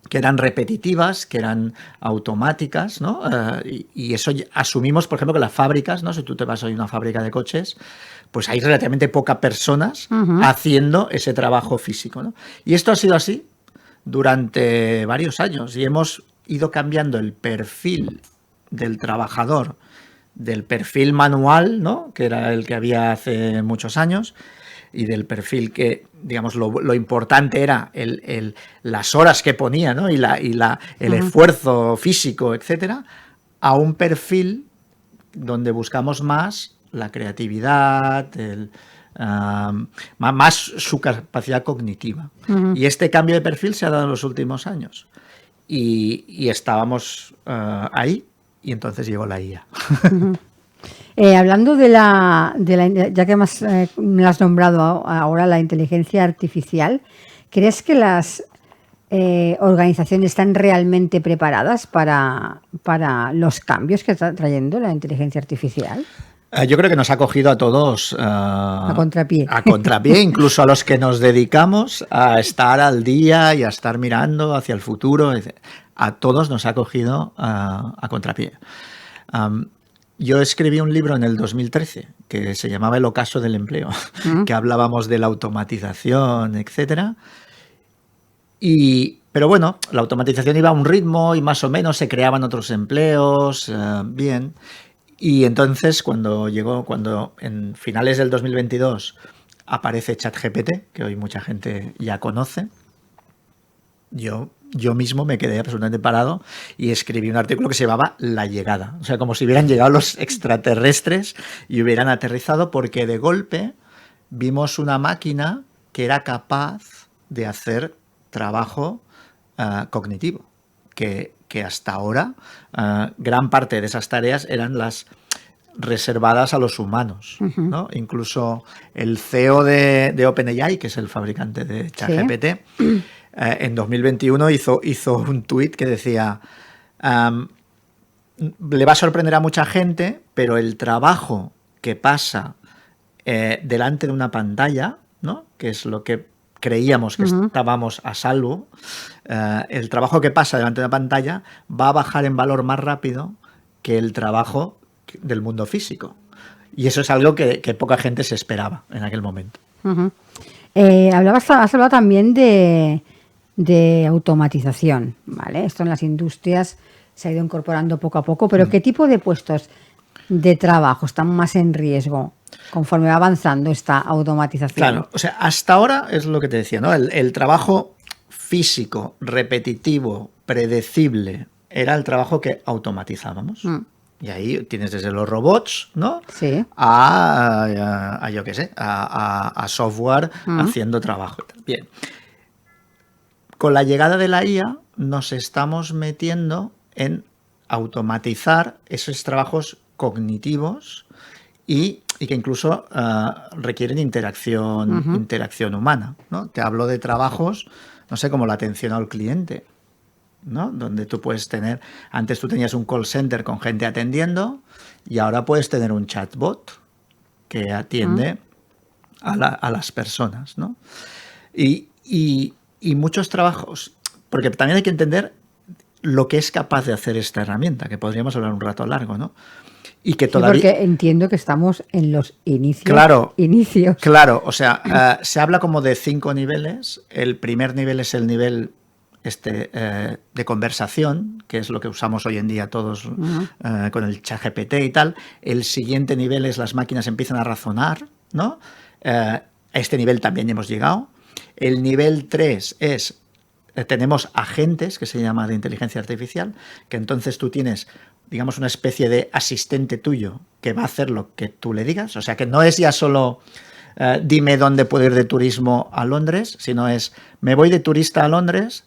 que eran repetitivas, que eran automáticas, ¿no? Y eso asumimos, por ejemplo, que las fábricas, ¿no? Si tú te vas hoy a una fábrica de coches, pues hay relativamente pocas personas haciendo ese trabajo físico, ¿no? Y esto ha sido así durante varios años y hemos ido cambiando el perfil del trabajador, del perfil manual, ¿no? Que era el que había hace muchos años, y del perfil que, digamos, lo importante era las horas que ponía, ¿no? y el esfuerzo físico, etcétera, a un perfil donde buscamos más la creatividad, más su capacidad cognitiva. Y este cambio de perfil se ha dado en los últimos años. Y estábamos ahí, y entonces llegó la IA. Hablando ya que me has nombrado ahora la inteligencia artificial, ¿crees que las organizaciones están realmente preparadas para los cambios que está trayendo la inteligencia artificial? Yo creo que nos ha cogido a todos a contrapié. A contrapié, incluso a los que nos dedicamos a estar al día y a estar mirando hacia el futuro. A todos nos ha cogido a contrapié. Yo escribí un libro en el 2013 que se llamaba El ocaso del empleo, que hablábamos de la automatización, etcétera. Pero bueno, la automatización iba a un ritmo y más o menos se creaban otros empleos, bien. Y entonces cuando en finales del 2022 aparece ChatGPT, que hoy mucha gente ya conoce, yo mismo me quedé absolutamente parado y escribí un artículo que se llamaba La llegada. O sea, como si hubieran llegado los extraterrestres y hubieran aterrizado, porque de golpe vimos una máquina que era capaz de hacer trabajo cognitivo, que hasta ahora gran parte de esas tareas eran las reservadas a los humanos, ¿no? Incluso el CEO de OpenAI, que es el fabricante de ChatGPT, ¿sí? En 2021 hizo un tuit que decía le va a sorprender a mucha gente, pero el trabajo que pasa delante de una pantalla, ¿no? Que es lo que creíamos que estábamos a salvo, el trabajo que pasa delante de una pantalla va a bajar en valor más rápido que el trabajo del mundo físico. Y eso es algo que poca gente se esperaba en aquel momento. Has hablado también de automatización, ¿vale? Esto en las industrias se ha ido incorporando poco a poco, pero ¿qué tipo de puestos de trabajo están más en riesgo conforme va avanzando esta automatización? Claro, o sea, hasta ahora es lo que te decía, ¿no? El trabajo físico, repetitivo, predecible, era el trabajo que automatizábamos. Y ahí tienes desde los robots, ¿no? Sí. A yo qué sé, a software haciendo trabajo. Bien. Con la llegada de la IA nos estamos metiendo en automatizar esos trabajos cognitivos y que incluso requieren interacción humana, ¿no? Te hablo de trabajos, no sé, como la atención al cliente, ¿no? Donde tú puedes tener, antes tú tenías un call center con gente atendiendo y ahora puedes tener un chatbot que atiende a las personas, ¿no? Y muchos trabajos, porque también hay que entender lo que es capaz de hacer esta herramienta, que podríamos hablar un rato largo, ¿no? Y que todavía... porque entiendo que estamos en los inicios. Claro, o sea, se habla como de 5 niveles. El primer nivel es el nivel de conversación, que es lo que usamos hoy en día todos con el ChatGPT y tal. El siguiente nivel es las máquinas empiezan a razonar, ¿no? A este nivel también hemos llegado. El nivel 3 es, tenemos agentes, que se llama de inteligencia artificial, que entonces tú tienes, digamos, una especie de asistente tuyo que va a hacer lo que tú le digas. O sea, que no es ya solo dime dónde puedo ir de turismo a Londres, sino es me voy de turista a Londres,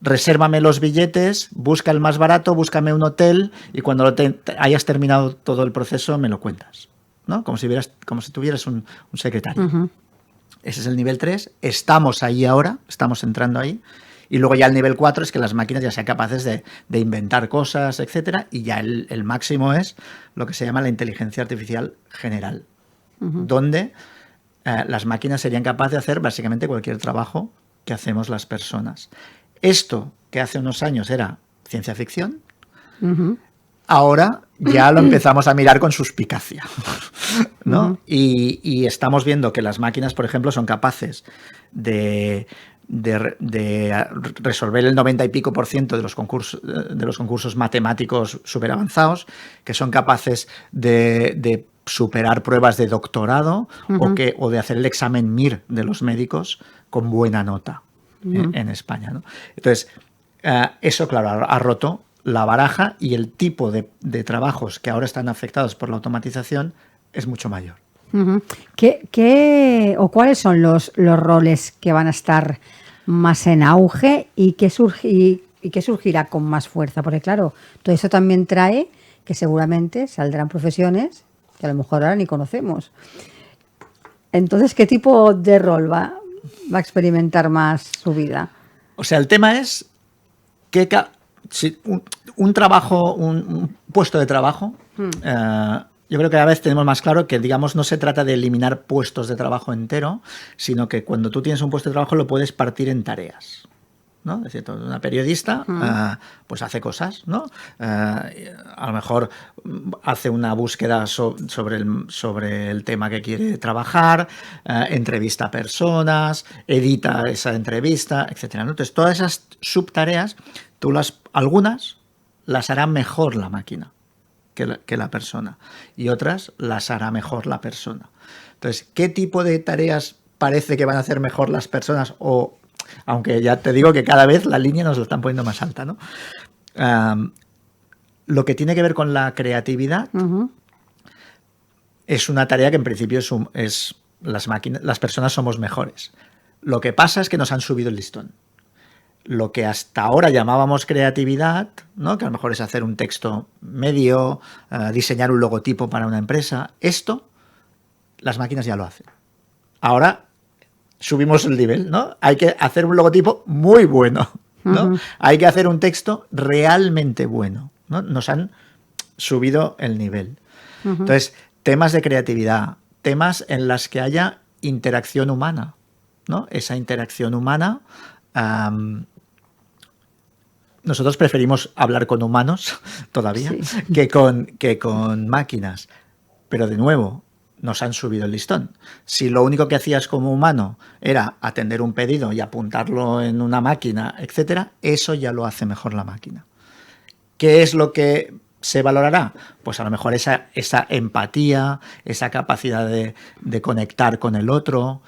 resérvame los billetes, busca el más barato, búscame un hotel y cuando hayas terminado todo el proceso me lo cuentas, ¿no? Como si tuvieras un secretario. Ese es el nivel 3. Estamos ahí ahora, estamos entrando ahí. Y luego ya el nivel 4 es que las máquinas ya sean capaces de inventar cosas, etcétera. Y ya el máximo es lo que se llama la inteligencia artificial general, donde las máquinas serían capaces de hacer básicamente cualquier trabajo que hacemos las personas. Esto, que hace unos años era ciencia ficción, ahora ya lo empezamos a mirar con suspicacia, ¿no? Y estamos viendo que las máquinas, por ejemplo, son capaces de resolver el 90 y pico % de los concursos matemáticos súper avanzados, que son capaces de superar pruebas de doctorado o de hacer el examen MIR de los médicos con buena nota en España, ¿no? Entonces, eso, claro, ha roto la baraja y el tipo de trabajos que ahora están afectados por la automatización es mucho mayor. ¿Cuáles son los roles que van a estar más en auge y qué surgirá con más fuerza? Porque claro, todo eso también trae que seguramente saldrán profesiones que a lo mejor ahora ni conocemos. Entonces, ¿qué tipo de rol va a experimentar más su vida? O sea, el tema es que si un trabajo, un puesto de trabajo, yo creo que cada vez tenemos más claro que, digamos, no se trata de eliminar puestos de trabajo entero, sino que cuando tú tienes un puesto de trabajo lo puedes partir en tareas, ¿no? Es decir, una periodista pues hace cosas, ¿no? A lo mejor hace una búsqueda sobre el tema que quiere trabajar, entrevista a personas, edita esa entrevista, etcétera, ¿no? Entonces, todas esas subtareas, algunas las hará mejor la máquina que la persona y otras las hará mejor la persona. Entonces, ¿qué tipo de tareas parece que van a hacer mejor las personas? O, aunque ya te digo que cada vez la línea nos la están poniendo más alta, ¿no? Lo que tiene que ver con la creatividad es una tarea que en principio es las personas somos mejores. Lo que pasa es que nos han subido el listón. Lo que hasta ahora llamábamos creatividad, ¿no? Que a lo mejor es hacer un texto medio, diseñar un logotipo para una empresa, esto las máquinas ya lo hacen. Ahora subimos el nivel, ¿no? Hay que hacer un logotipo muy bueno, ¿no? Hay que hacer un texto realmente bueno, ¿no? Nos han subido el nivel. Entonces, temas de creatividad, temas en las que haya interacción humana, ¿no? Esa interacción humana. Nosotros preferimos hablar con humanos todavía que con máquinas. Pero de nuevo, nos han subido el listón. Si lo único que hacías como humano era atender un pedido y apuntarlo en una máquina, etcétera, eso ya lo hace mejor la máquina. ¿Qué es lo que se valorará? Pues a lo mejor esa empatía, esa capacidad de conectar con el otro.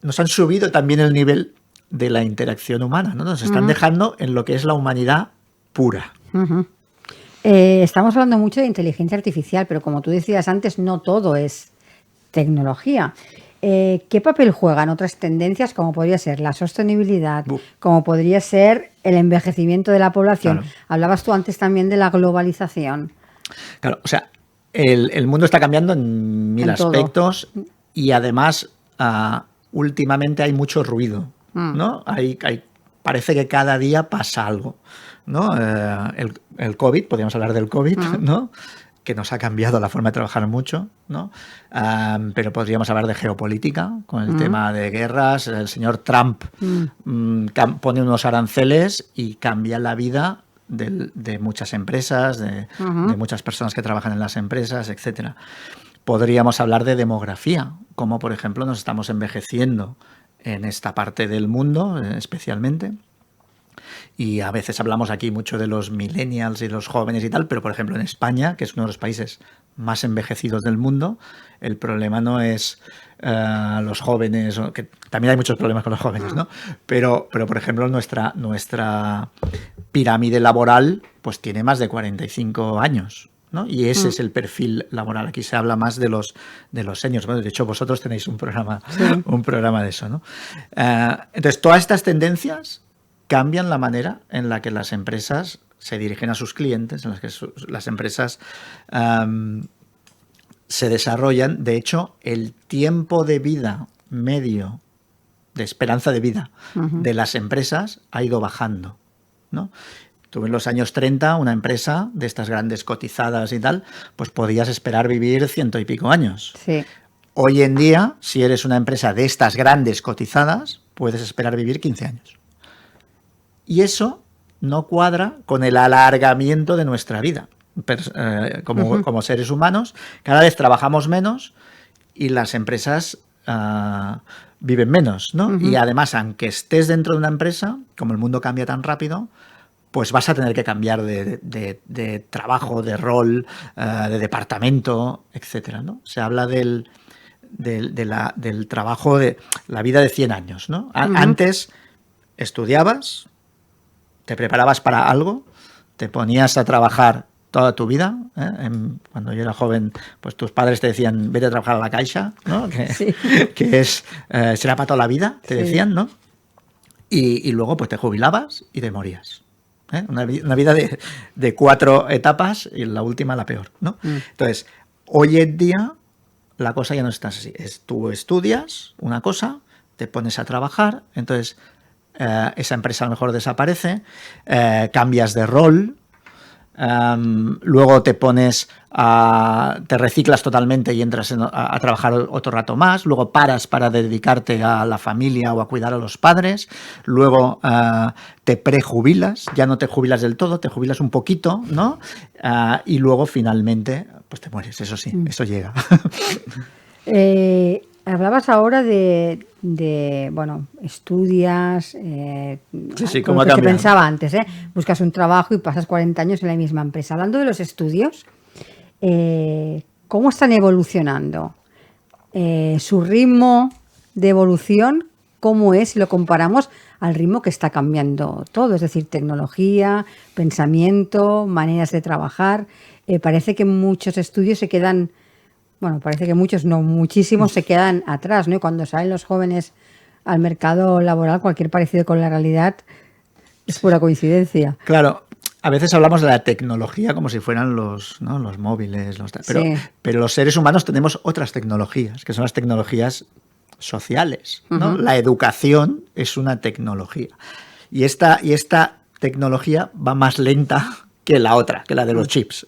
Nos han subido también el nivel de la interacción humana, ¿no? Nos están dejando en lo que es la humanidad pura. Estamos hablando mucho de inteligencia artificial, pero como tú decías antes, no todo es tecnología. ¿Qué papel juegan otras tendencias como podría ser la sostenibilidad, como podría ser el envejecimiento de la población? Claro. Hablabas tú antes también de la globalización. Claro, o sea, el mundo está cambiando en mil aspectos y además últimamente hay mucho ruido, ¿no? Parece que cada día pasa algo, ¿no? El COVID, podríamos hablar del COVID, ¿no? Que nos ha cambiado la forma de trabajar mucho, ¿no? Pero podríamos hablar de geopolítica, con el tema de guerras. El señor Trump pone unos aranceles y cambia la vida de muchas empresas, de muchas personas que trabajan en las empresas, etcétera. Podríamos hablar de demografía, como por ejemplo nos estamos envejeciendo en esta parte del mundo, especialmente. Y a veces hablamos aquí mucho de los millennials y los jóvenes y tal, pero por ejemplo en España, que es uno de los países más envejecidos del mundo, el problema no es los jóvenes, que también hay muchos problemas con los jóvenes, ¿no? Pero por ejemplo nuestra pirámide laboral pues tiene más de 45 años. ¿no? Y ese es el perfil laboral. Aquí se habla más de los seniors. Bueno, de hecho, vosotros tenéis un programa de eso, ¿no? Entonces, todas estas tendencias cambian la manera en la que las empresas se dirigen a sus clientes, en las que las empresas se desarrollan. De hecho, el tiempo de vida medio, de esperanza de vida de las empresas ha ido bajando, ¿no? Tú en los años 30, una empresa de estas grandes cotizadas y tal, pues podías esperar vivir 100 y pico años. Sí. Hoy en día, si eres una empresa de estas grandes cotizadas, puedes esperar vivir 15 años. Y eso no cuadra con el alargamiento de nuestra vida. Como seres humanos, cada vez trabajamos menos y las empresas viven menos, ¿no? Y además, aunque estés dentro de una empresa, como el mundo cambia tan rápido, pues vas a tener que cambiar de trabajo, de rol, de departamento, etcétera, ¿no? Se habla del trabajo de la vida de 100 años, ¿no? Antes estudiabas, te preparabas para algo, te ponías a trabajar toda tu vida, ¿eh? Cuando yo era joven, pues tus padres te decían, vete a trabajar a la Caixa, ¿no? Que será para toda la vida, te decían, ¿no? Y luego pues te jubilabas y te morías. Una vida de 4 etapas y la última la peor, ¿no? Entonces, hoy en día la cosa ya no está así. Tú estudias una cosa, te pones a trabajar, entonces esa empresa a lo mejor desaparece, cambias de rol, luego te reciclas totalmente y entras a trabajar otro rato más, luego paras para dedicarte a la familia o a cuidar a los padres, luego te prejubilas, ya no te jubilas del todo, te jubilas un poquito, ¿no? Y luego finalmente pues te mueres, eso sí, eso llega. Hablabas ahora de bueno, estudias, como lo que se pensaba antes, buscas un trabajo y pasas 40 años en la misma empresa. Hablando de los estudios, ¿cómo están evolucionando? Su ritmo de evolución, ¿cómo es si lo comparamos al ritmo que está cambiando todo? Es decir, tecnología, pensamiento, maneras de trabajar. Parece que muchos estudios se quedan... Bueno, parece que muchos, no, muchísimos se quedan atrás, ¿no? Y cuando salen los jóvenes al mercado laboral, cualquier parecido con la realidad es pura coincidencia. Claro, a veces hablamos de la tecnología como si fueran los móviles, pero los seres humanos tenemos otras tecnologías, que son las tecnologías sociales, ¿no? La educación es una tecnología. Y esta tecnología va más lenta que la otra, que la de los chips.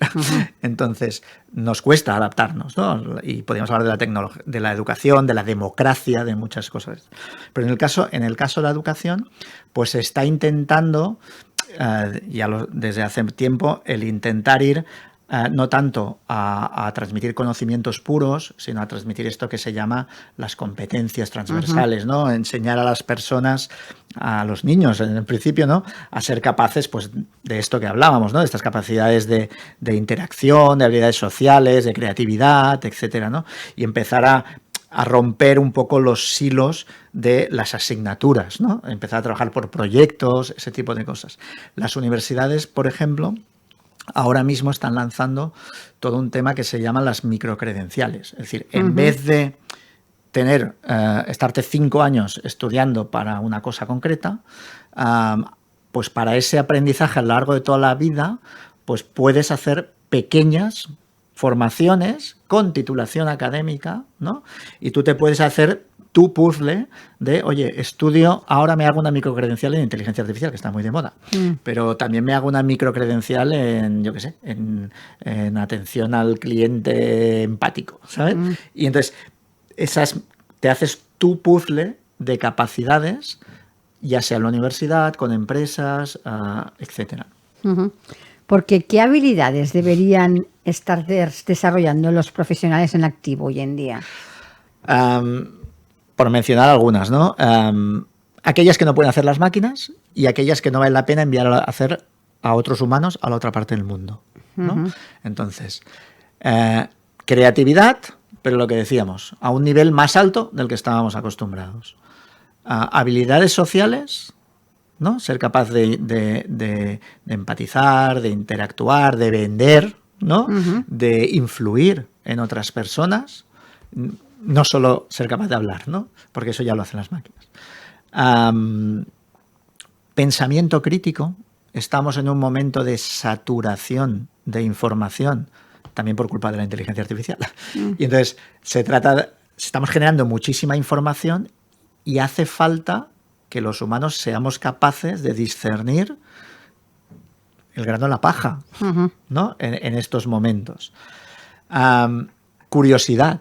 Entonces, nos cuesta adaptarnos, ¿no? Y podríamos hablar de la tecnología, de la educación, de la democracia, de muchas cosas. Pero en el caso de la educación, pues se está intentando, desde hace tiempo, el intentar ir no tanto a transmitir conocimientos puros, sino a transmitir esto que se llama las competencias transversales, ¿no? Enseñar a las personas, a los niños en el principio, ¿no? A ser capaces, pues, de esto que hablábamos, ¿no? De estas capacidades de interacción, de habilidades sociales, de creatividad, etcétera, ¿no? Y empezar a romper un poco los silos de las asignaturas, ¿no? Empezar a trabajar por proyectos, ese tipo de cosas. Las universidades, por ejemplo, ahora mismo están lanzando todo un tema que se llama las microcredenciales. Es decir, en vez de estarte 5 años estudiando para una cosa concreta, pues para ese aprendizaje a lo largo de toda la vida, pues puedes hacer pequeñas formaciones con titulación académica, ¿no? Y tú te puedes hacer tu puzzle de, oye, estudio, ahora me hago una microcredencial en inteligencia artificial, que está muy de moda, pero también me hago una microcredencial en, yo qué sé, en atención al cliente empático, ¿sabes? Y entonces, te haces tu puzzle de capacidades, ya sea en la universidad, con empresas, etcétera. Porque, ¿qué habilidades deberían estar desarrollando los profesionales en activo hoy en día? Por mencionar algunas, ¿no? Aquellas que no pueden hacer las máquinas y aquellas que no vale la pena enviar a hacer a otros humanos a la otra parte del mundo, ¿no? Entonces, creatividad, pero lo que decíamos, a un nivel más alto del que estábamos acostumbrados. Habilidades sociales, ¿no? Ser capaz de empatizar, de interactuar, de vender, ¿no? De influir en otras personas. No solo ser capaz de hablar, ¿no? Porque eso ya lo hacen las máquinas. Pensamiento crítico. Estamos en un momento de saturación de información, también por culpa de la inteligencia artificial. Y entonces estamos generando muchísima información y hace falta que los humanos seamos capaces de discernir el grano en la paja, ¿no? En estos momentos. Curiosidad,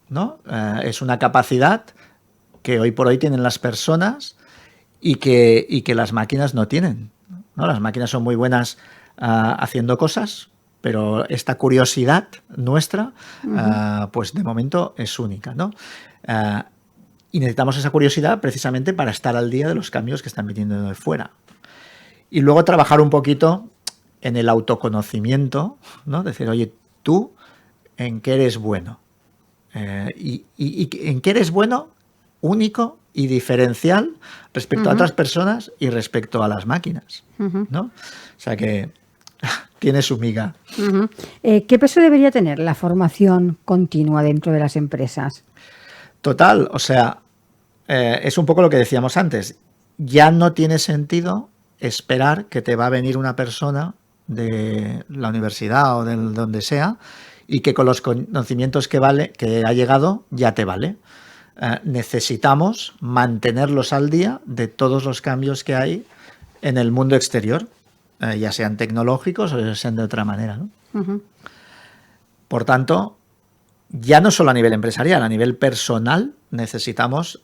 ¿no? Es una capacidad que hoy por hoy tienen las personas y que las máquinas no tienen, ¿no? Las máquinas son muy buenas haciendo cosas, pero esta curiosidad nuestra, pues de momento es única, ¿no? Y necesitamos esa curiosidad precisamente para estar al día de los cambios que están viniendo de fuera. Y luego trabajar un poquito en el autoconocimiento, ¿no? Decir, oye, tú, ¿en qué eres bueno? Y en qué eres bueno, único y diferencial respecto a otras personas y respecto a las máquinas, ¿no? O sea que tiene su miga. ¿Qué peso debería tener la formación continua dentro de las empresas? Total, o sea, es un poco lo que decíamos antes. Ya no tiene sentido esperar que te va a venir una persona de la universidad o de donde sea y que con los conocimientos que ha llegado ya te vale. Necesitamos mantenerlos al día de todos los cambios que hay en el mundo exterior, ya sean tecnológicos o ya sean de otra manera, ¿no? Por tanto, ya no solo a nivel empresarial, a nivel personal necesitamos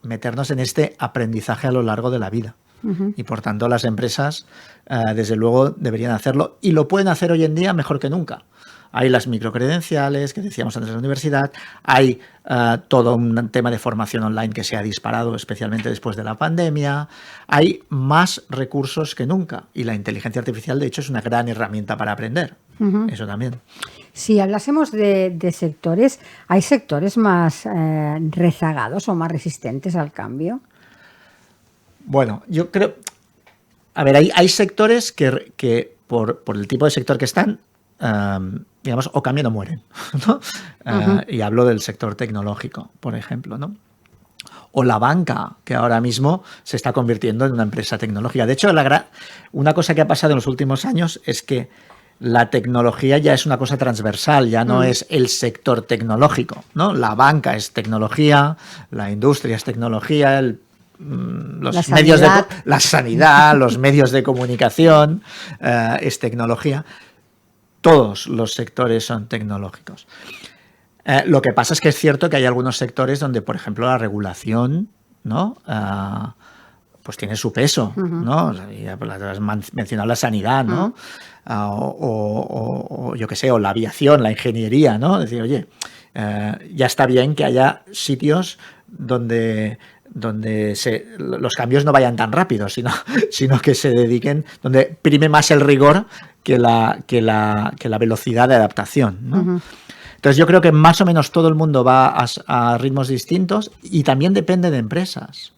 meternos en este aprendizaje a lo largo de la vida. Y por tanto las empresas desde luego deberían hacerlo y lo pueden hacer hoy en día mejor que nunca. Hay las microcredenciales que decíamos antes de la universidad, hay todo un tema de formación online que se ha disparado especialmente después de la pandemia, hay más recursos que nunca y la inteligencia artificial de hecho es una gran herramienta para aprender, eso también. Si hablásemos de sectores, ¿hay sectores más rezagados o más resistentes al cambio? Bueno, yo creo... A ver, hay sectores que por el tipo de sector que están, digamos, o cambian o mueren, ¿no? Y hablo del sector tecnológico, por ejemplo, ¿no? O la banca, que ahora mismo se está convirtiendo en una empresa tecnológica. De hecho, una cosa que ha pasado en los últimos años es que la tecnología ya es una cosa transversal, ya no es el sector tecnológico, ¿no? La banca es tecnología, la industria es tecnología, los medios de la sanidad, los medios de comunicación, es tecnología. Todos los sectores son tecnológicos. Lo que pasa es que es cierto que hay algunos sectores donde, por ejemplo, la regulación, ¿no? Pues tiene su peso, ¿no? O sea, ya has mencionado la sanidad, ¿no? O yo qué sé, o la aviación, la ingeniería, ¿no? Es decir, oye, ya está bien que haya sitios donde los cambios no vayan tan rápido, sino que se dediquen, donde prime más el rigor que la velocidad de adaptación, ¿no? Entonces yo creo que más o menos todo el mundo va a ritmos distintos y también depende de empresas,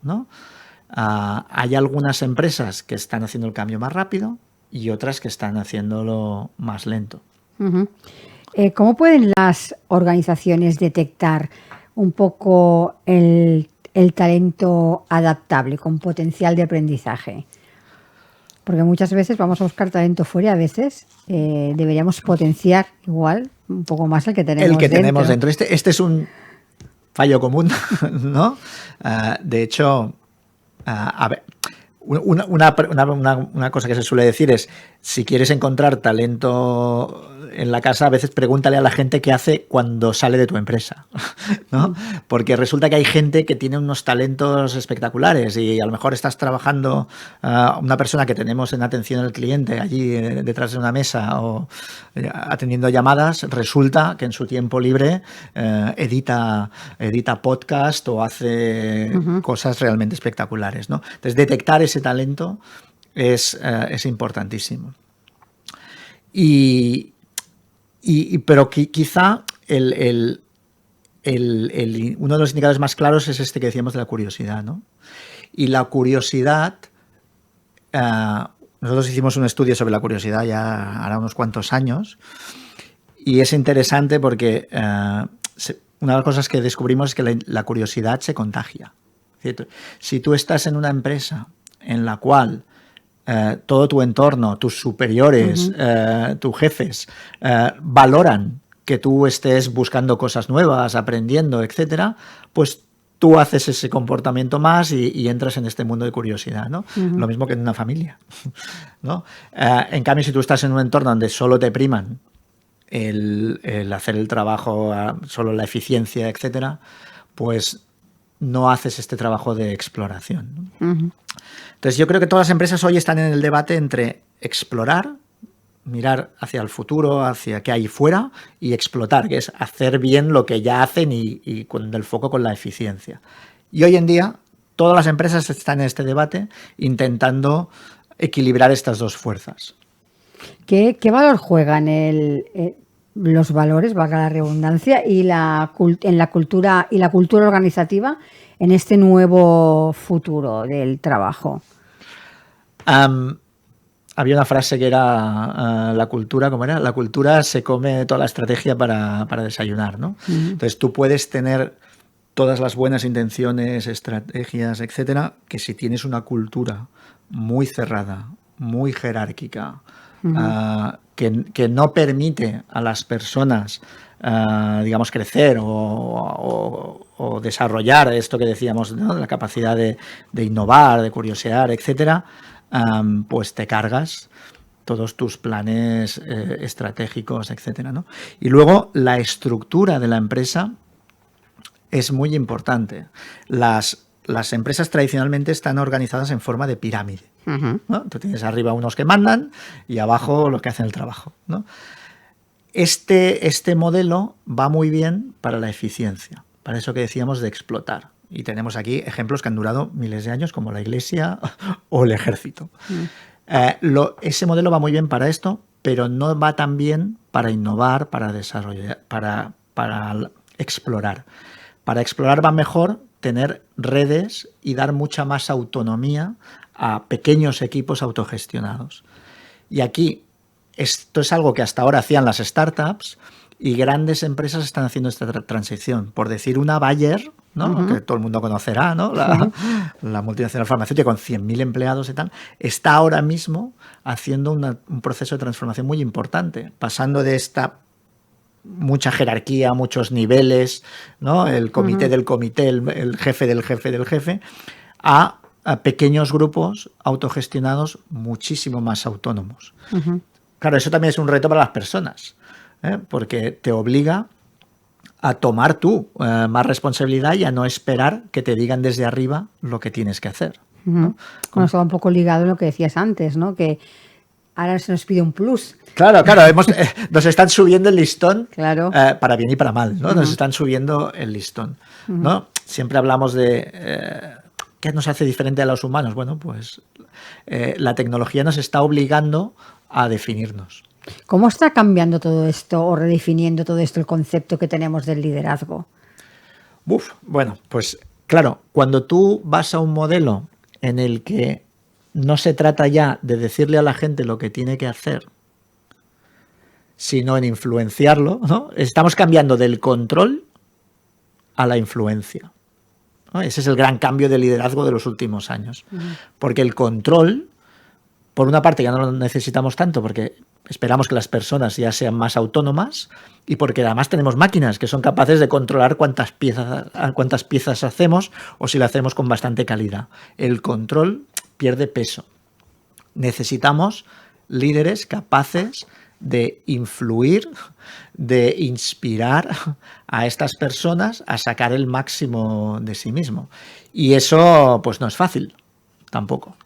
¿no? Hay algunas empresas que están haciendo el cambio más rápido y otras que están haciéndolo más lento. ¿Cómo pueden las organizaciones detectar un poco el talento adaptable con potencial de aprendizaje? Porque muchas veces vamos a buscar talento fuera, a veces deberíamos potenciar igual un poco más el que tenemos dentro. Tenemos dentro. Este es un fallo común, ¿no? De hecho, a ver, una cosa que se suele decir es, si quieres encontrar talento en la casa, a veces pregúntale a la gente qué hace cuando sale de tu empresa, ¿no? Porque resulta que hay gente que tiene unos talentos espectaculares y a lo mejor estás trabajando, una persona que tenemos en atención al cliente allí detrás de una mesa o atendiendo llamadas, resulta que en su tiempo libre edita podcast o hace cosas realmente espectaculares, ¿no? Entonces, detectar ese talento es importantísimo. Pero quizá uno de los indicadores más claros es este que decíamos de la curiosidad, ¿no? Y la curiosidad, nosotros hicimos un estudio sobre la curiosidad ya hará unos cuantos años y es interesante porque una de las cosas que descubrimos es que la curiosidad se contagia. ¿Cierto? Si tú estás en una empresa en la cual todo tu entorno, tus superiores, tus jefes, valoran que tú estés buscando cosas nuevas, aprendiendo, etcétera, pues tú haces ese comportamiento más y entras en este mundo de curiosidad, ¿no? Lo mismo que en una familia, ¿no? En cambio, si tú estás en un entorno donde solo te priman el hacer el trabajo, solo la eficiencia, etcétera, pues no haces este trabajo de exploración, ¿no? Entonces yo creo que todas las empresas hoy están en el debate entre explorar, mirar hacia el futuro, hacia qué hay fuera, y explotar, que es hacer bien lo que ya hacen y con el foco con la eficiencia. Y hoy en día todas las empresas están en este debate intentando equilibrar estas dos fuerzas. ¿Qué valor juegan los valores, valga la redundancia, y en la cultura organizativa en este nuevo futuro del trabajo? Había una frase que era la cultura, ¿cómo era? La cultura se come toda la estrategia para desayunar, ¿no? Entonces tú puedes tener todas las buenas intenciones, estrategias, etcétera, que si tienes una cultura muy cerrada, muy jerárquica, que no permite a las personas, digamos, crecer o desarrollar esto que decíamos, ¿no? La capacidad de innovar, de curiosear, etcétera, pues te cargas todos tus planes estratégicos, etcétera, ¿no? Y luego la estructura de la empresa es muy importante. Las empresas tradicionalmente están organizadas en forma de pirámide, ¿no? Tú tienes arriba unos que mandan y abajo los que hacen el trabajo, ¿no? Este modelo va muy bien para la eficiencia, para eso que decíamos de explotar. Y tenemos aquí ejemplos que han durado miles de años, como la Iglesia o el ejército. Ese modelo va muy bien para esto, pero no va tan bien para innovar, para desarrollar, para explorar. Para explorar va mejor tener redes y dar mucha más autonomía a pequeños equipos autogestionados. Y aquí esto es algo que hasta ahora hacían las startups y grandes empresas están haciendo esta transición. Por decir una Bayer, ¿no? Que todo el mundo conocerá, ¿no? La multinacional farmacéutica con 100.000 empleados y tal, está ahora mismo haciendo un proceso de transformación muy importante, pasando de esta mucha jerarquía, muchos niveles, ¿no? El comité del comité, el jefe del jefe del jefe, a pequeños grupos autogestionados muchísimo más autónomos. Claro, eso también es un reto para las personas, porque te obliga a tomar tú más responsabilidad y a no esperar que te digan desde arriba lo que tienes que hacer, ¿no? Bueno, estaba un poco ligado a lo que decías antes, ¿no? Que ahora se nos pide un plus. Claro, nos están subiendo el listón, claro, para bien y para mal, ¿no? Nos están subiendo el listón, ¿no? Siempre hablamos de ¿qué nos hace diferente a los humanos? Bueno, pues la tecnología nos está obligando a definirnos. ¿Cómo está cambiando todo esto o redefiniendo todo esto el concepto que tenemos del liderazgo? Bueno, pues claro, cuando tú vas a un modelo en el que no se trata ya de decirle a la gente lo que tiene que hacer, sino en influenciarlo, ¿no? Estamos cambiando del control a la influencia, ¿no? Ese es el gran cambio de liderazgo de los últimos años. Porque el control, por una parte, ya no lo necesitamos tanto porque esperamos que las personas ya sean más autónomas y porque además tenemos máquinas que son capaces de controlar cuántas piezas hacemos o si lo hacemos con bastante calidad. El control pierde peso. Necesitamos líderes capaces de influir, de inspirar a estas personas a sacar el máximo de sí mismo. Y eso pues no es fácil tampoco.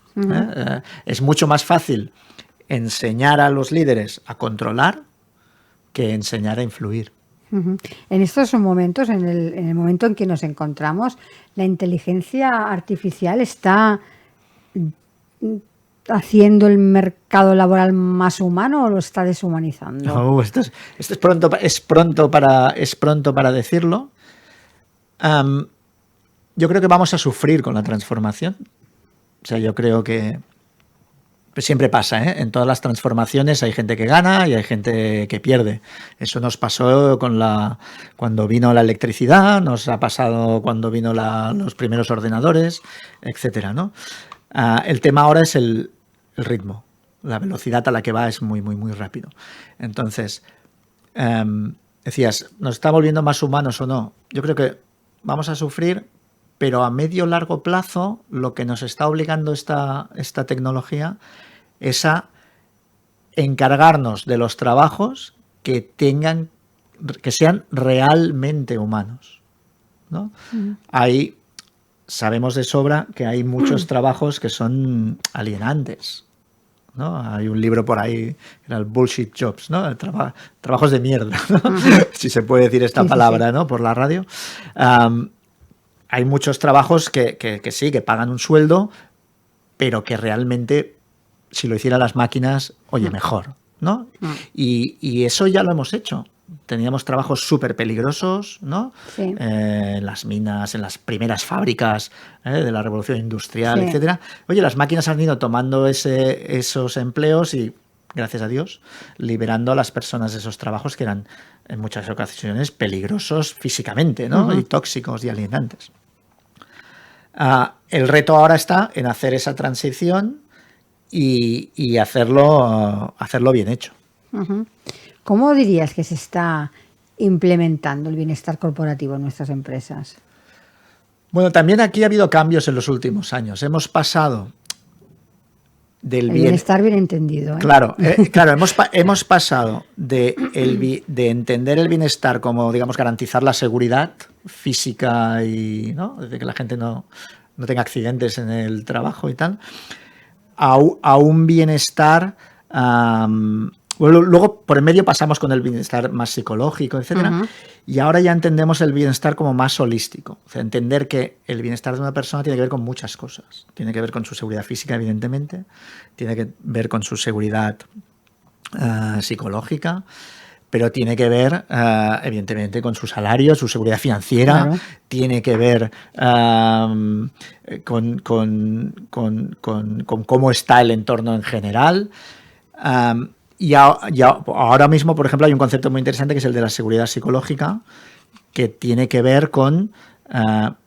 Es mucho más fácil enseñar a los líderes a controlar que enseñar a influir. En estos momentos, en el momento en que nos encontramos, ¿la inteligencia artificial está haciendo el mercado laboral más humano o lo está deshumanizando? Esto es pronto para decirlo. Yo creo que vamos a sufrir con la transformación. O sea, yo creo que siempre pasa, ¿eh? En todas las transformaciones hay gente que gana y hay gente que pierde. Eso nos pasó cuando vino la electricidad, nos ha pasado cuando vino los primeros ordenadores, etcétera, ¿no? El tema ahora es el ritmo. La velocidad a la que va es muy, muy, muy rápido. Entonces, decías, ¿nos está volviendo más humanos o no? Yo creo que vamos a sufrir, pero a medio largo plazo lo que nos está obligando esta tecnología es a encargarnos de los trabajos que sean realmente humanos, ¿no? Sabemos de sobra que hay muchos trabajos que son alienantes, ¿no? Hay un libro por ahí, que era el Bullshit Jobs, ¿no? Trabajos de mierda, ¿no? Si se puede decir esta palabra, ¿no? Por la radio. Hay muchos trabajos que sí, que pagan un sueldo, pero que realmente, si lo hicieran las máquinas, oye, mejor, ¿no? Y eso ya lo hemos hecho. Teníamos trabajos súper peligrosos, ¿no? Sí. En las minas, en las primeras fábricas de la revolución industrial, etcétera. Oye, las máquinas han ido tomando esos empleos y, gracias a Dios, liberando a las personas de esos trabajos que eran en muchas ocasiones peligrosos físicamente, ¿no? Y tóxicos y alienantes. El reto ahora está en hacer esa transición y hacerlo bien hecho. ¿Cómo dirías que se está implementando el bienestar corporativo en nuestras empresas? Bueno, también aquí ha habido cambios en los últimos años. Hemos pasado del bienestar bien entendido, ¿eh? Claro, hemos pasado de entender el bienestar como, digamos, garantizar la seguridad física y, ¿no?, de que la gente no tenga accidentes en el trabajo y tal, a un bienestar. Bueno, luego por el medio pasamos con el bienestar más psicológico, etcétera, y ahora ya entendemos el bienestar como más holístico. O sea, entender que el bienestar de una persona tiene que ver con muchas cosas. Tiene que ver con su seguridad física, evidentemente, tiene que ver con su seguridad psicológica, pero tiene que ver, evidentemente, con su salario, su seguridad financiera, claro. Tiene que ver con cómo está el entorno en general. Y ahora mismo, por ejemplo, hay un concepto muy interesante que es el de la seguridad psicológica, que tiene que ver con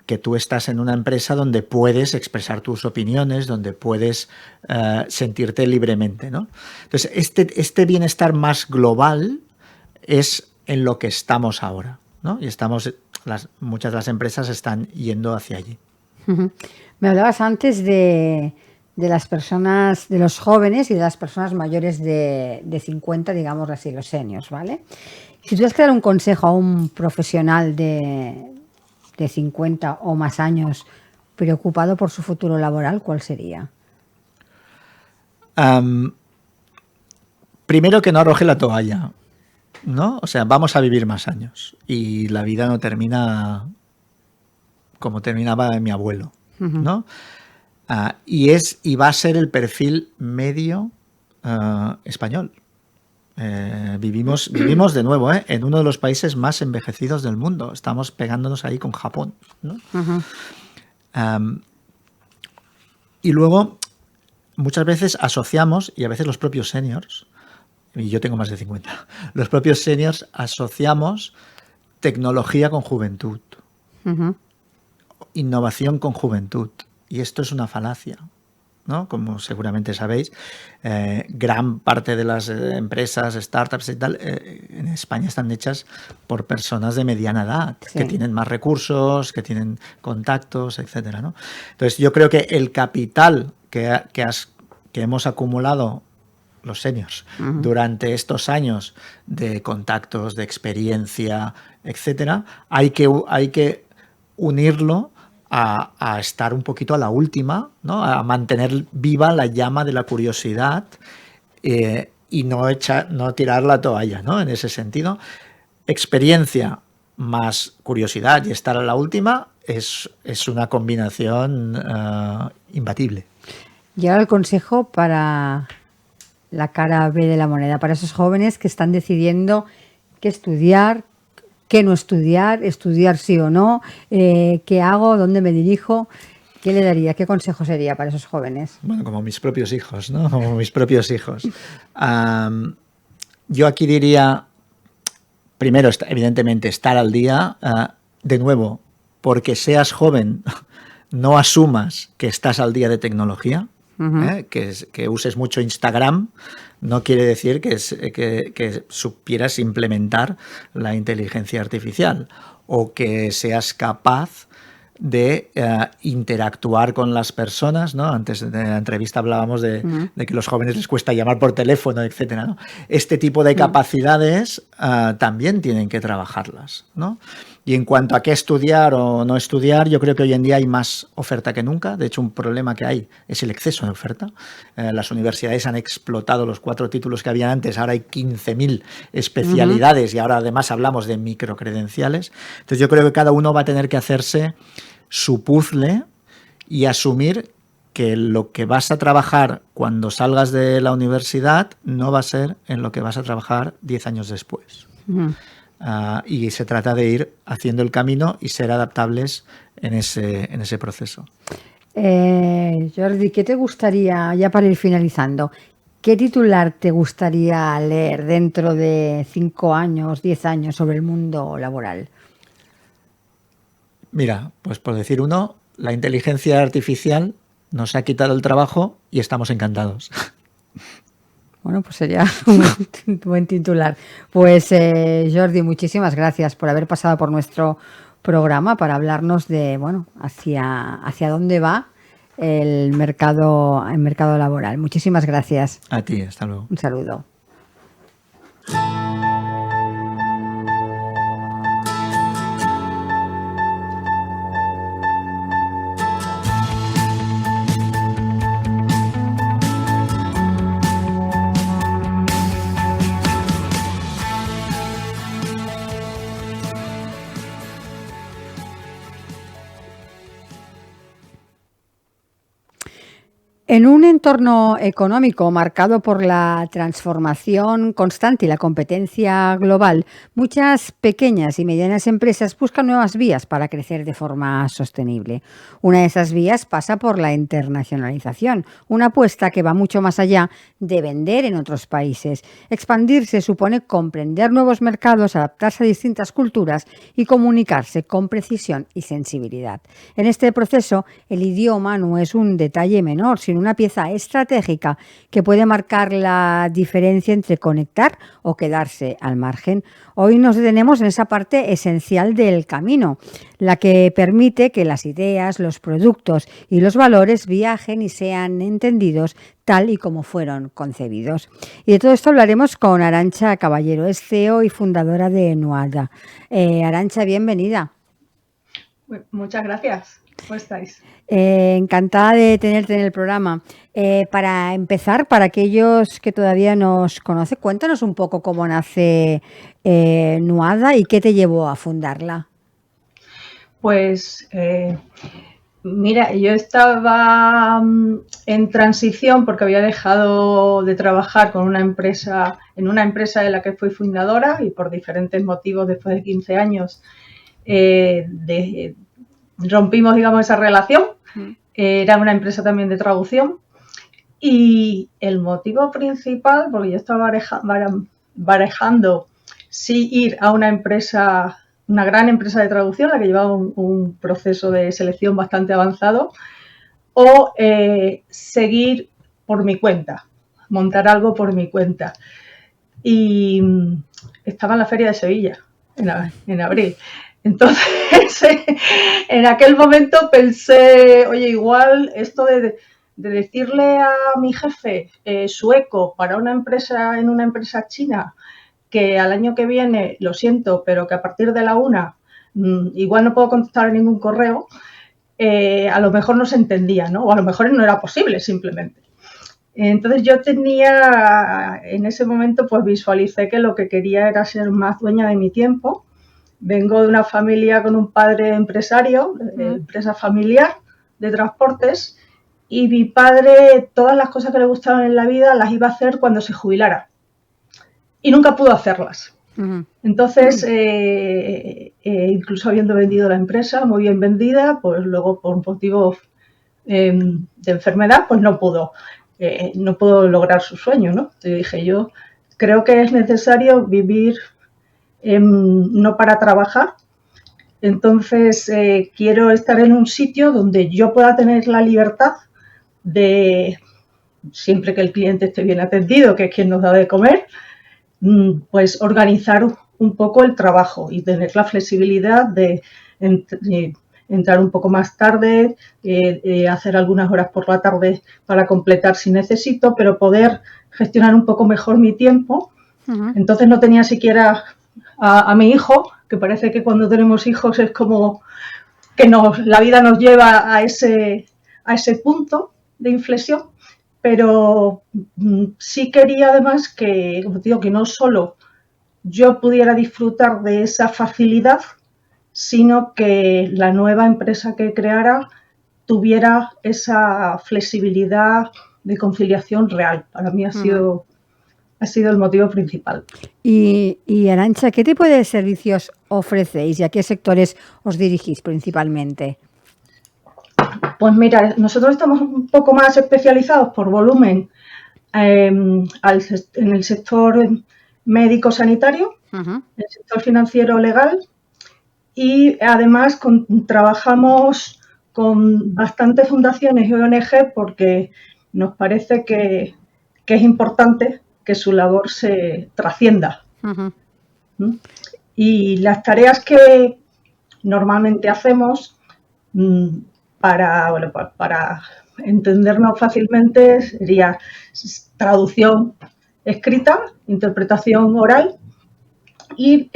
que tú estás en una empresa donde puedes expresar tus opiniones, donde puedes sentirte libremente, ¿no? Entonces, este bienestar más global es en lo que estamos ahora, ¿no? Y muchas de las empresas están yendo hacia allí. Ujú. Me hablabas antes de las personas, de los jóvenes y de las personas mayores de 50, digamos así, los seniors, ¿vale? Si tuvieras que dar un consejo a un profesional de 50 o más años preocupado por su futuro laboral, ¿cuál sería? Primero, que no arroje la toalla, ¿no? O sea, vamos a vivir más años y la vida no termina como terminaba mi abuelo, ¿no? Y va a ser el perfil medio español. Vivimos de nuevo en uno de los países más envejecidos del mundo. Estamos pegándonos ahí con Japón, ¿no? Y luego, muchas veces asociamos, y a veces los propios seniors, y yo tengo más de 50, los propios seniors asociamos tecnología con juventud, innovación con juventud. Y esto es una falacia, ¿no? Como seguramente sabéis, gran parte de las empresas, startups y tal, en España están hechas por personas de mediana edad, sí, que tienen más recursos, que tienen contactos, etcétera, ¿no? Entonces, yo creo que el capital que hemos acumulado los seniors durante estos años de contactos, de experiencia, etcétera, hay que unirlo a estar un poquito a la última, ¿no? A mantener viva la llama de la curiosidad y no tirar la toalla, ¿no? En ese sentido, experiencia más curiosidad y estar a la última es una combinación imbatible. Y ahora el consejo para la cara B de la moneda, para esos jóvenes que están decidiendo qué estudiar, qué no estudiar, estudiar sí o no, qué hago, dónde me dirijo, ¿qué le daría? ¿Qué consejo sería para esos jóvenes? Bueno, como mis propios hijos, ¿no? Como mis propios hijos. Yo aquí diría, primero, evidentemente, estar al día. De nuevo, porque seas joven, no asumas que estás al día de tecnología. Que uses mucho Instagram no quiere decir que supieras implementar la inteligencia artificial o que seas capaz de interactuar con las personas, ¿no? Antes de la entrevista hablábamos de que a los jóvenes les cuesta llamar por teléfono, etcétera, ¿no? Este tipo de capacidades también tienen que trabajarlas, ¿no? Y en cuanto a qué estudiar o no estudiar, yo creo que hoy en día hay más oferta que nunca. De hecho, un problema que hay es el exceso de oferta. Las universidades han explotado los 4 títulos que había antes, ahora hay 15.000 especialidades y ahora además hablamos de microcredenciales. Entonces yo creo que cada uno va a tener que hacerse su puzzle y asumir que lo que vas a trabajar cuando salgas de la universidad no va a ser en lo que vas a trabajar 10 años después. Y se trata de ir haciendo el camino y ser adaptables en ese proceso. Jordi, ¿qué te gustaría, ya para ir finalizando, qué titular te gustaría leer dentro de 5 años, 10 años sobre el mundo laboral? Mira, pues por decir uno, la inteligencia artificial nos ha quitado el trabajo y estamos encantados. Bueno, pues sería un buen titular. Pues Jordi, muchísimas gracias por haber pasado por nuestro programa para hablarnos de, bueno, hacia dónde va el mercado laboral. Muchísimas gracias. A ti, hasta luego. Un saludo. En un entorno económico marcado por la transformación constante y la competencia global, muchas pequeñas y medianas empresas buscan nuevas vías para crecer de forma sostenible. Una de esas vías pasa por la internacionalización, una apuesta que va mucho más allá de vender en otros países. Expandirse supone comprender nuevos mercados, adaptarse a distintas culturas y comunicarse con precisión y sensibilidad. En este proceso, el idioma no es un detalle menor, sino en una pieza estratégica que puede marcar la diferencia entre conectar o quedarse al margen. Hoy nos detenemos en esa parte esencial del camino, la que permite que las ideas, los productos y los valores viajen y sean entendidos tal y como fueron concebidos. Y de todo esto hablaremos con Arantxa Caballero, es CEO y fundadora de Nuada. Arantxa, bienvenida. Muchas gracias. ¿Cómo estáis? Encantada de tenerte en el programa. Para empezar, para aquellos que todavía nos conocen, cuéntanos un poco cómo nace Nuada y qué te llevó a fundarla. Pues mira, yo estaba en transición porque había dejado de trabajar en una empresa de la que fui fundadora y por diferentes motivos después de 15 años rompimos, digamos, esa relación. Era una empresa también de traducción y el motivo principal, porque yo estaba barajando si ir a una empresa, una gran empresa de traducción, la que llevaba un proceso de selección bastante avanzado, o seguir por mi cuenta, montar algo por mi cuenta. Y estaba en la Feria de Sevilla, en abril. Entonces, en aquel momento pensé, oye, igual esto de decirle a mi jefe sueco para una empresa china que al año que viene, lo siento, pero que a partir de la 1 igual no puedo contestar a ningún correo, a lo mejor no se entendía, ¿no? O a lo mejor no era posible simplemente. Entonces yo tenía, en ese momento, pues visualicé que lo que quería era ser más dueña de mi tiempo. Vengo de una familia con un padre empresario, empresa familiar de transportes, y mi padre todas las cosas que le gustaban en la vida las iba a hacer cuando se jubilara. Y nunca pudo hacerlas. Entonces, incluso habiendo vendido la empresa, muy bien vendida, pues luego por motivos de enfermedad, pues no pudo lograr su sueño, ¿no? Entonces dije, yo creo que es necesario vivir no para trabajar. Entonces quiero estar en un sitio donde yo pueda tener la libertad de, siempre que el cliente esté bien atendido, que es quien nos da de comer, pues organizar un poco el trabajo y tener la flexibilidad de entrar un poco más tarde, hacer algunas horas por la tarde para completar si necesito, pero poder gestionar un poco mejor mi tiempo. Entonces no tenía siquiera a mi hijo, que parece que cuando tenemos hijos es como que la vida nos lleva a ese punto de inflexión, pero sí quería además que, como te digo, que no solo yo pudiera disfrutar de esa facilidad, sino que la nueva empresa que creara tuviera esa flexibilidad de conciliación real. Para mí ha sido el motivo principal. Y Arantxa, ¿qué tipo de servicios ofrecéis y a qué sectores os dirigís principalmente? Pues mira, nosotros estamos un poco más especializados por volumen en el sector médico-sanitario, en el sector financiero-legal, y además trabajamos con bastantes fundaciones y ONG porque nos parece que es importante que su labor se trascienda. Y las tareas que normalmente hacemos para entendernos fácilmente sería traducción escrita, interpretación oral y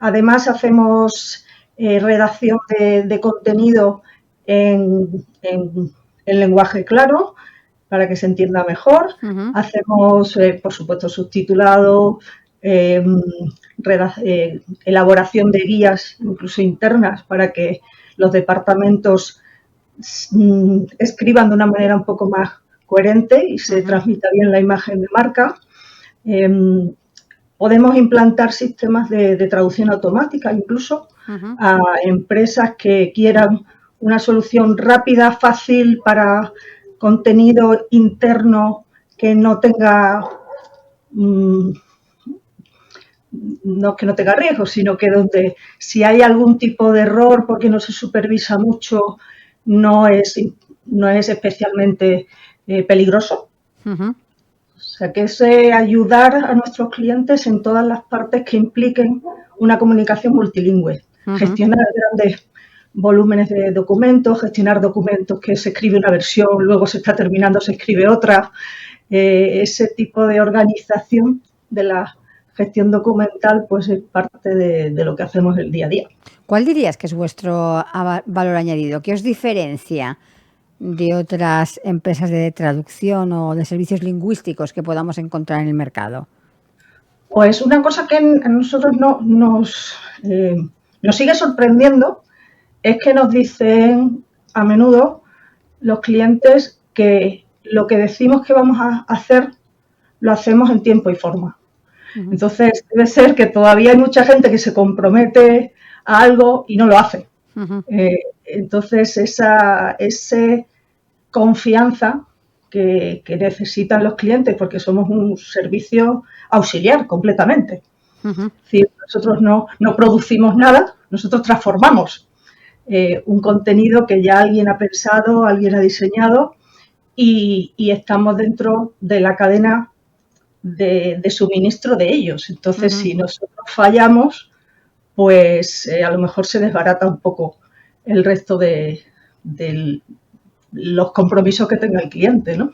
además hacemos redacción de contenido en lenguaje claro para que se entienda mejor. Hacemos, por supuesto, subtitulado, elaboración de guías, incluso internas, para que los departamentos escriban de una manera un poco más coherente y se transmita bien la imagen de marca. Podemos implantar sistemas de traducción automática incluso a empresas que quieran una solución rápida, fácil para contenido interno que no tenga que no tenga riesgo, sino que donde si hay algún tipo de error porque no se supervisa mucho, no es no es especialmente peligroso. Ujú. O sea, que es ayudar a nuestros clientes en todas las partes que impliquen una comunicación multilingüe. Gestionar grandes volúmenes de documentos, gestionar documentos que se escribe una versión, luego se está terminando, se escribe otra. Ese tipo de organización de la gestión documental pues es parte de lo que hacemos el día a día. ¿Cuál dirías que es vuestro valor añadido? ¿Qué os diferencia de otras empresas de traducción o de servicios lingüísticos que podamos encontrar en el mercado? Pues una cosa que a nosotros nos sigue sorprendiendo es que nos dicen a menudo los clientes que lo que decimos que vamos a hacer lo hacemos en tiempo y forma. Entonces, debe ser que todavía hay mucha gente que se compromete a algo y no lo hace. Entonces, esa confianza que necesitan los clientes, porque somos un servicio auxiliar completamente. Es decir, nosotros no producimos nada, nosotros transformamos un contenido que ya alguien ha pensado, alguien ha diseñado y estamos dentro de la cadena de suministro de ellos. Entonces, si nosotros fallamos, pues a lo mejor se desbarata un poco el resto de los compromisos que tenga el cliente, ¿no?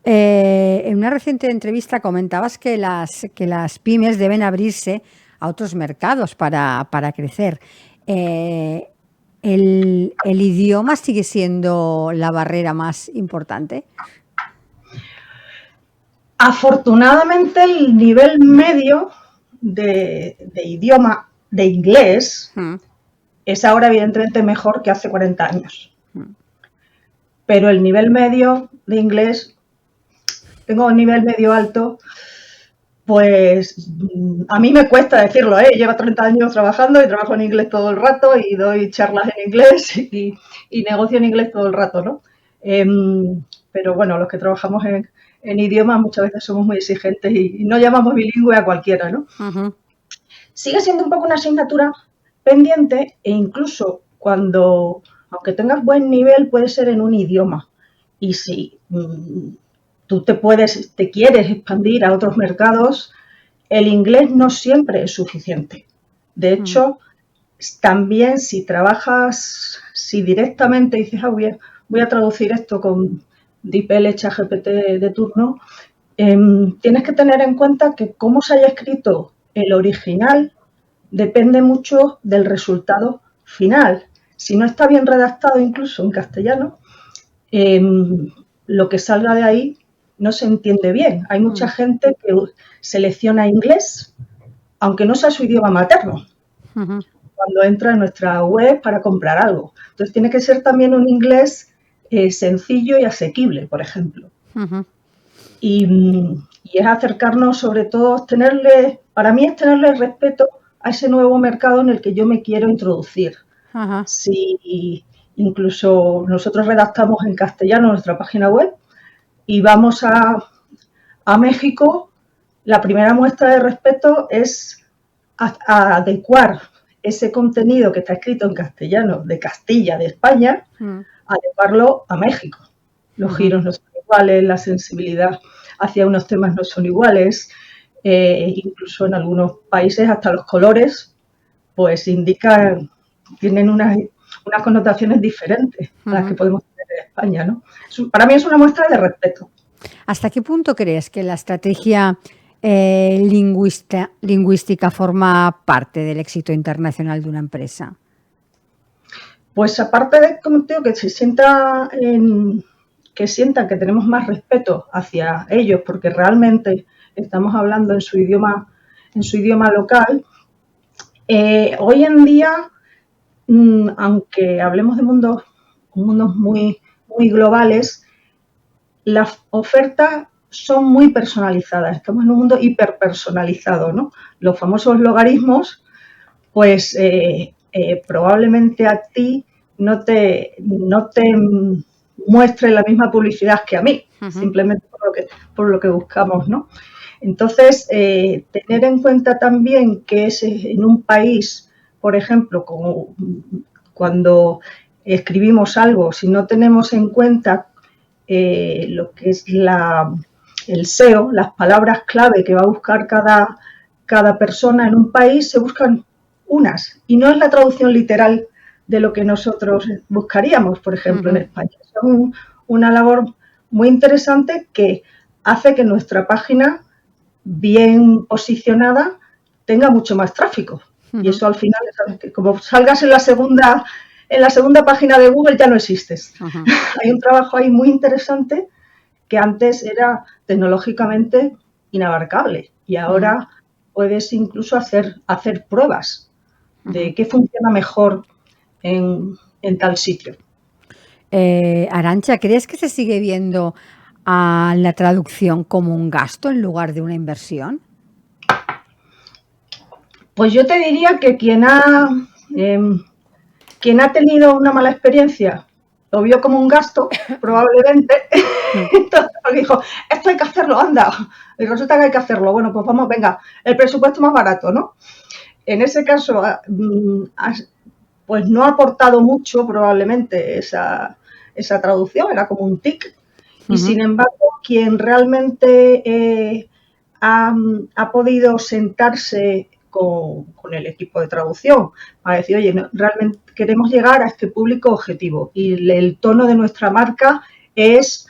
En una reciente entrevista comentabas que las pymes deben abrirse a otros mercados para crecer. ¿El idioma sigue siendo la barrera más importante? Afortunadamente, el nivel medio de idioma de inglés es ahora evidentemente mejor que hace 40 años. Pero el nivel medio de inglés, tengo un nivel medio alto, pues a mí me cuesta decirlo, llevo 30 años trabajando y trabajo en inglés todo el rato y doy charlas en inglés y negocio en inglés todo el rato, ¿no? Pero bueno, los que trabajamos en idiomas muchas veces somos muy exigentes y no llamamos bilingüe a cualquiera, ¿no? Sigue siendo un poco una asignatura pendiente e incluso cuando, aunque tengas buen nivel, puede ser en un idioma. Y si tú te quieres expandir a otros mercados, el inglés no siempre es suficiente. De hecho, también si trabajas, si directamente dices, voy a traducir esto con DeepL, ChatGPT de turno, tienes que tener en cuenta que cómo se haya escrito el original depende mucho del resultado final. Si no está bien redactado incluso en castellano, lo que salga de ahí no se entiende bien. Hay mucha gente que selecciona inglés, aunque no sea su idioma materno, cuando entra en nuestra web para comprar algo. Entonces tiene que ser también un inglés sencillo y asequible, por ejemplo. Y es acercarnos, sobre todo, para mí es tenerle respeto a ese nuevo mercado en el que yo me quiero introducir. Si incluso nosotros redactamos en castellano nuestra página web y vamos a México, la primera muestra de respeto es a adecuar ese contenido que está escrito en castellano de Castilla, de España, adecuarlo a México. Los giros no son iguales, la sensibilidad hacia unos temas no son iguales, incluso en algunos países hasta los colores pues tienen unas connotaciones diferentes a las que podemos tener en España, ¿no? Para mí es una muestra de respeto. ¿Hasta qué punto crees que la estrategia lingüística forma parte del éxito internacional de una empresa? Pues aparte de, como te digo, que sientan que tenemos más respeto hacia ellos, porque realmente estamos hablando en su idioma local, hoy en día, aunque hablemos de mundos muy, muy globales, las ofertas son muy personalizadas. Estamos en un mundo hiperpersonalizado, ¿no? Los famosos logaritmos, pues probablemente a ti no te muestre la misma publicidad que a mí, simplemente por lo que buscamos, ¿no? Entonces, tener en cuenta también que en un país, por ejemplo, cuando escribimos algo, si no tenemos en cuenta lo que es el SEO, las palabras clave que va a buscar cada persona en un país, se buscan unas y no es la traducción literal de lo que nosotros buscaríamos, por ejemplo, en España. Es una labor muy interesante que hace que nuestra página, bien posicionada, tenga mucho más tráfico. Y eso al final, ¿sabes? Que como salgas en la segunda página de Google ya no existes. Hay un trabajo ahí muy interesante que antes era tecnológicamente inabarcable y ahora puedes incluso hacer pruebas de qué funciona mejor en tal sitio. Arantxa, ¿crees que se sigue viendo a la traducción como un gasto en lugar de una inversión? Pues yo te diría que quien ha tenido una mala experiencia lo vio como un gasto, probablemente, entonces dijo, esto hay que hacerlo, anda, y resulta que hay que hacerlo, bueno, pues vamos, venga, el presupuesto más barato, ¿no? En ese caso, pues no ha aportado mucho probablemente esa traducción, era como un tic, y sin embargo, quien realmente ha podido sentarse con el equipo de traducción para decir, oye, no, realmente queremos llegar a este público objetivo y el tono de nuestra marca es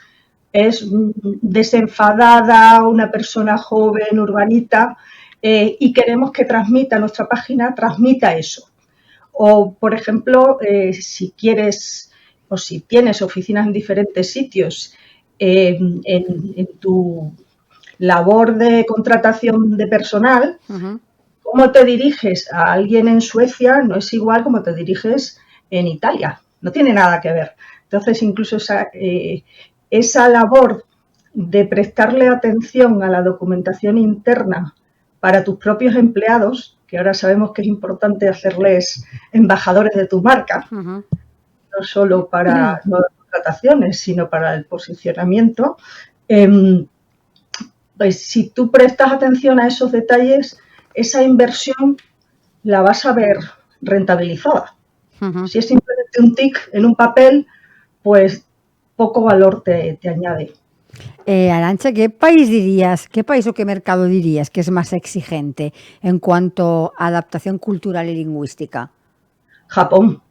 desenfadada, una persona joven, urbanita, y queremos que nuestra página transmita eso. O, por ejemplo, si quieres o si tienes oficinas en diferentes sitios, en tu labor de contratación de personal, cómo te diriges a alguien en Suecia no es igual como te diriges en Italia, no tiene nada que ver. Entonces, incluso esa labor de prestarle atención a la documentación interna para tus propios empleados, que ahora sabemos que es importante hacerles embajadores de tu marca, no solo para nuevas contrataciones, sino para el posicionamiento, pues si tú prestas atención a esos detalles, esa inversión la vas a ver rentabilizada. Si es simplemente un tic en un papel, pues poco valor te añade. Arantxa, ¿qué país o qué mercado dirías que es más exigente en cuanto a adaptación cultural y lingüística? Japón,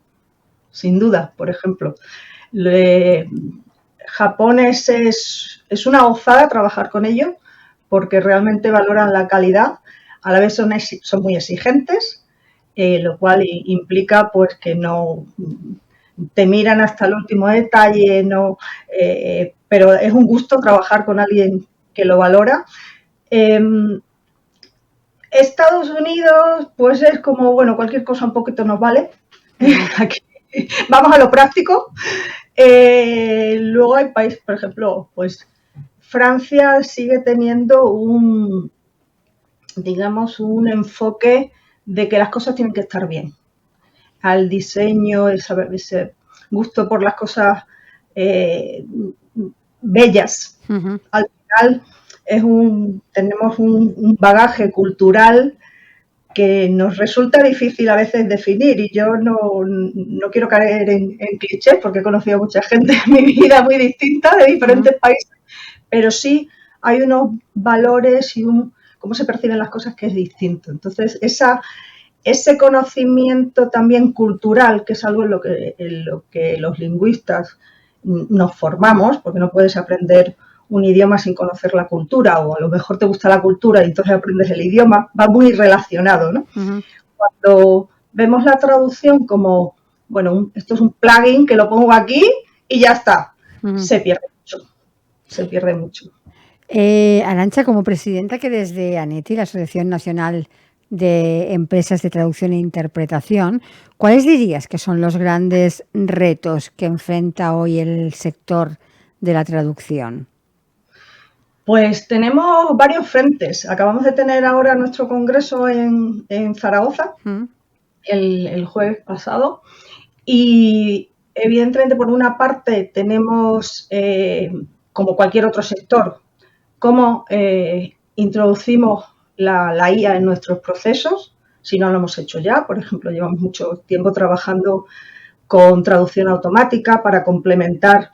sin duda, por ejemplo. Japón es una gozada trabajar con ellos porque realmente valoran la calidad, a la vez son muy exigentes, lo cual implica pues que no te miran hasta el último detalle, pero es un gusto trabajar con alguien que lo valora. Estados Unidos, pues es como, bueno, cualquier cosa un poquito nos vale. Aquí, vamos a lo práctico. Luego hay países, por ejemplo, pues Francia sigue teniendo un enfoque de que las cosas tienen que estar bien. Al diseño, ese gusto por las cosas bellas. Al final tenemos un bagaje cultural que nos resulta difícil a veces definir y yo no quiero caer en clichés porque he conocido a mucha gente en mi vida muy distinta de diferentes países, pero sí hay unos valores y cómo se perciben las cosas que es distinto. Entonces, ese conocimiento también cultural, que es algo en lo que los lingüistas nos formamos, porque no puedes aprender un idioma sin conocer la cultura, o a lo mejor te gusta la cultura y entonces aprendes el idioma, va muy relacionado, ¿no? Cuando vemos la traducción como, bueno, esto es un plugin que lo pongo aquí y ya está, se pierde mucho. Arantxa, como presidenta que desde ANETI, la Asociación Nacional de Empresas de Traducción e Interpretación, ¿cuáles dirías que son los grandes retos que enfrenta hoy el sector de la traducción? Pues tenemos varios frentes. Acabamos de tener ahora nuestro congreso en Zaragoza, el jueves pasado, y evidentemente por una parte tenemos, como cualquier otro sector, cómo introducimos la IA en nuestros procesos, si no lo hemos hecho ya. Por ejemplo, llevamos mucho tiempo trabajando con traducción automática para complementar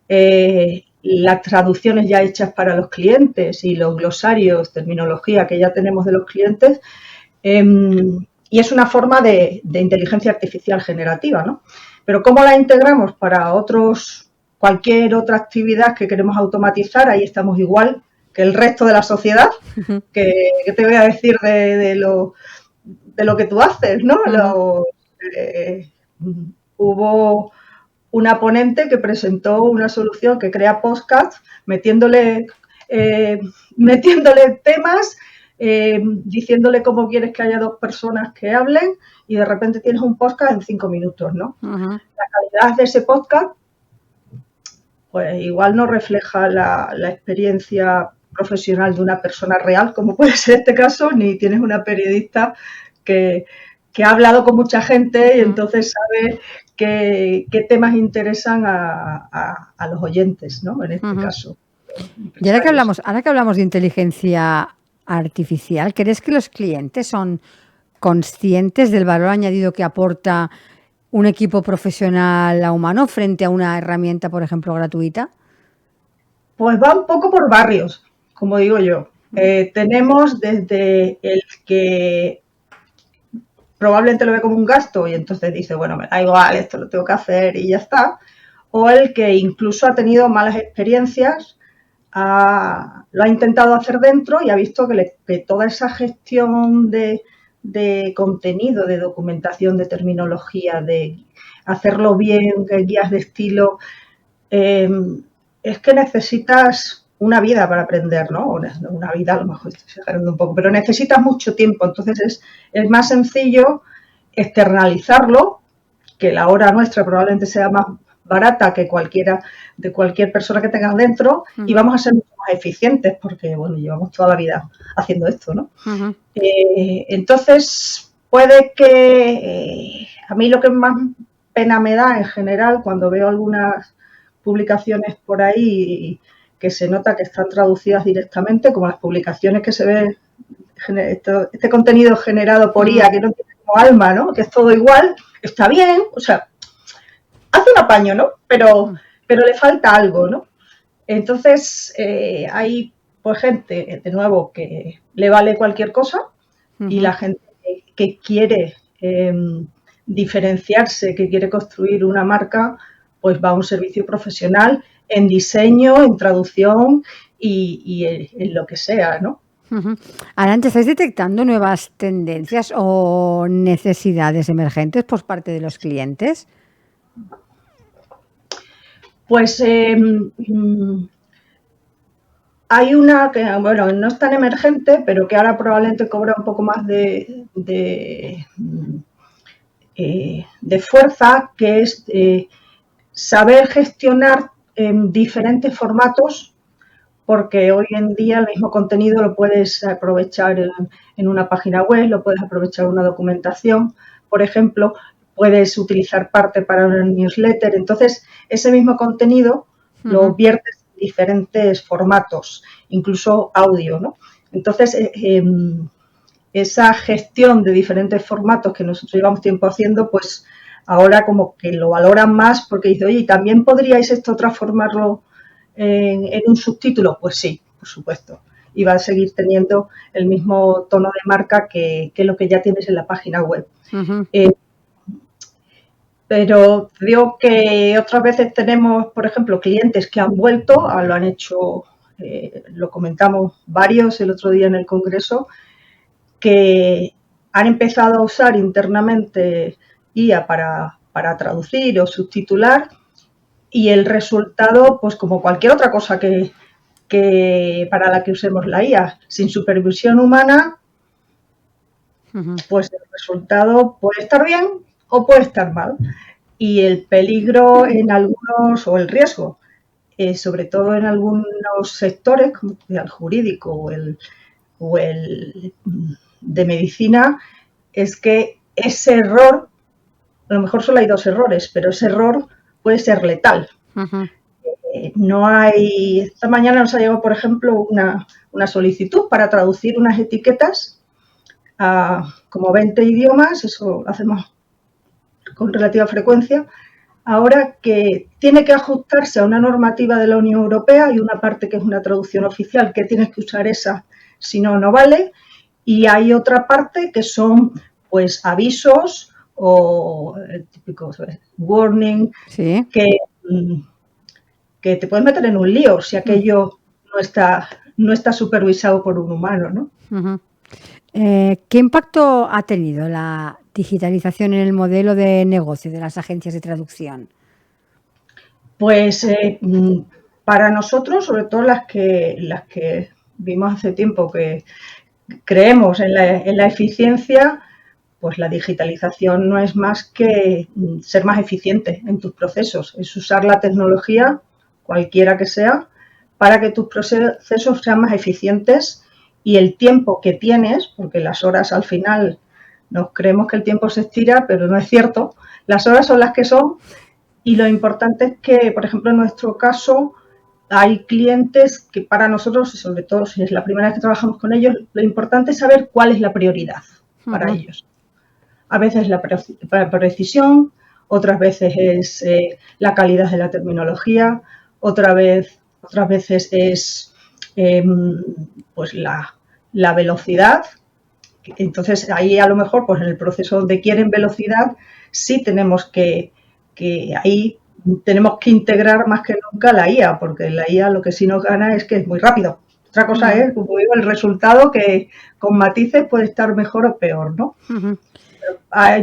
las traducciones ya hechas para los clientes y los glosarios, terminología que ya tenemos de los clientes. Y es una forma de inteligencia artificial generativa, ¿no? Pero ¿cómo la integramos para cualquier otra actividad que queremos automatizar? Ahí estamos igual que el resto de la sociedad. ¿Qué te voy a decir de lo que tú haces, ¿no? Hubo una ponente que presentó una solución que crea podcasts metiéndole temas, diciéndole cómo quieres que haya 2 personas que hablen y de repente tienes un podcast en 5 minutos, ¿no? La calidad de ese podcast pues igual no refleja la experiencia profesional de una persona real, como puede ser este caso, ni tienes una periodista que ha hablado con mucha gente y entonces sabe qué temas interesan a los oyentes, ¿no? En este caso. Y ahora que hablamos de inteligencia artificial, ¿crees que los clientes son conscientes del valor añadido que aporta un equipo profesional a humano frente a una herramienta, por ejemplo, gratuita? Pues va un poco por barrios, como digo yo. Tenemos desde el que probablemente lo ve como un gasto y entonces dice, bueno, me da igual, esto lo tengo que hacer y ya está. O el que incluso ha tenido malas experiencias, lo ha intentado hacer dentro y ha visto que toda esa gestión de contenido, de documentación, de terminología, de hacerlo bien, de guías de estilo, es que necesitas una vida para aprender, ¿no? Una vida, a lo mejor estoy exagerando un poco, pero necesitas mucho tiempo. Entonces es más sencillo externalizarlo, que la hora nuestra probablemente sea más barata que cualquier persona que tengas dentro, y vamos a ser mucho más eficientes porque, bueno, llevamos toda la vida haciendo esto, ¿no? Entonces, puede que a mí lo que más pena me da en general cuando veo algunas publicaciones por ahí que se nota que están traducidas directamente, como las publicaciones que se ve, este contenido generado por IA, que no tiene como alma, ¿no? Que es todo igual, está bien, o sea, hace un apaño, ¿no? Pero le falta algo, ¿no? Entonces, hay pues gente, de nuevo, que le vale cualquier cosa y la gente que quiere diferenciarse, que quiere construir una marca, pues va a un servicio profesional en diseño, en traducción y en lo que sea, ¿no? Arantxa, ¿estáis detectando nuevas tendencias o necesidades emergentes por parte de los clientes? Pues hay una que, bueno, no es tan emergente, pero que ahora probablemente cobra un poco más de fuerza, que es saber gestionar diferentes formatos, porque hoy en día el mismo contenido lo puedes aprovechar en una página web, lo puedes aprovechar en una documentación, por ejemplo, puedes utilizar parte para una newsletter. Entonces, ese mismo contenido lo viertes en diferentes formatos, incluso audio, ¿no? Entonces, esa gestión de diferentes formatos que nosotros llevamos tiempo haciendo, pues ahora como que lo valoran más porque dice, oye, ¿también podríais esto transformarlo en un subtítulo? Pues sí, por supuesto. Y va a seguir teniendo el mismo tono de marca que lo que ya tienes en la página web. Pero digo que otras veces tenemos, por ejemplo, clientes que han vuelto, lo han hecho, lo comentamos varios el otro día en el Congreso, que han empezado a usar internamente IA para traducir o subtitular, y el resultado, pues como cualquier otra cosa que para la que usemos la IA, sin supervisión humana, pues el resultado puede estar bien o puede estar mal. Y el peligro en algunos, o el riesgo, sobre todo en algunos sectores, como el jurídico o el de medicina, es que ese error, a lo mejor solo hay 2 errores, pero ese error puede ser letal. No hay. Esta mañana nos ha llegado, por ejemplo, una solicitud para traducir unas etiquetas a como 20 idiomas. Eso lo hacemos con relativa frecuencia, ahora que tiene que ajustarse a una normativa de la Unión Europea, hay una parte que es una traducción oficial, que tienes que usar esa, si no, no vale, y hay otra parte que son pues avisos o típicos warning, Sí. que te puedes meter en un lío si aquello no está supervisado por un humano, ¿no? Uh-huh. ¿Qué impacto ha tenido la digitalización en el modelo de negocio de las agencias de traducción? Pues para nosotros, sobre todo las que vimos hace tiempo que creemos en la eficiencia, pues la digitalización no es más que ser más eficiente en tus procesos, es usar la tecnología, cualquiera que sea, para que tus procesos sean más eficientes y el tiempo que tienes, porque las horas al final nos creemos que el tiempo se estira, pero no es cierto, las horas son las que son y lo importante es que, por ejemplo, en nuestro caso, hay clientes que para nosotros, y sobre todo si es la primera vez que trabajamos con ellos, lo importante es saber cuál es la prioridad para ellos. A veces la precisión, otras veces es la calidad de la terminología, otras veces es pues la velocidad. Entonces ahí a lo mejor pues en el proceso donde quieren velocidad sí tenemos que ahí tenemos que integrar más que nunca la IA, porque la IA lo que sí nos gana es que es muy rápido. Otra cosa es, como digo, el resultado que con matices puede estar mejor o peor, ¿no?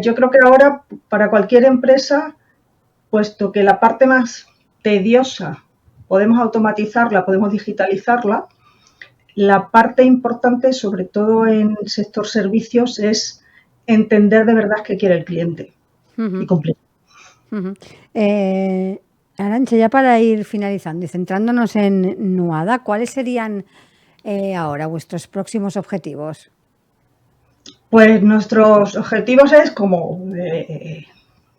Yo creo que ahora para cualquier empresa, puesto que la parte más tediosa podemos automatizarla, podemos digitalizarla, la parte importante, sobre todo en el sector servicios, es entender de verdad qué quiere el cliente y cumplir. Arantxa, ya para ir finalizando y centrándonos en Nuada, ¿cuáles serían ahora vuestros próximos objetivos? Pues nuestros objetivos es, como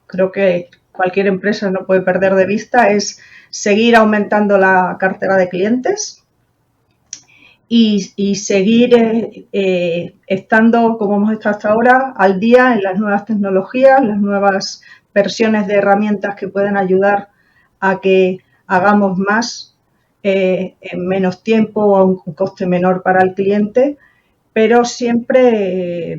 creo que cualquier empresa no puede perder de vista, es seguir aumentando la cartera de clientes y seguir estando, como hemos estado hasta ahora, al día en las nuevas tecnologías, las nuevas versiones de herramientas que pueden ayudar a que hagamos más en menos tiempo o a un coste menor para el cliente, pero siempre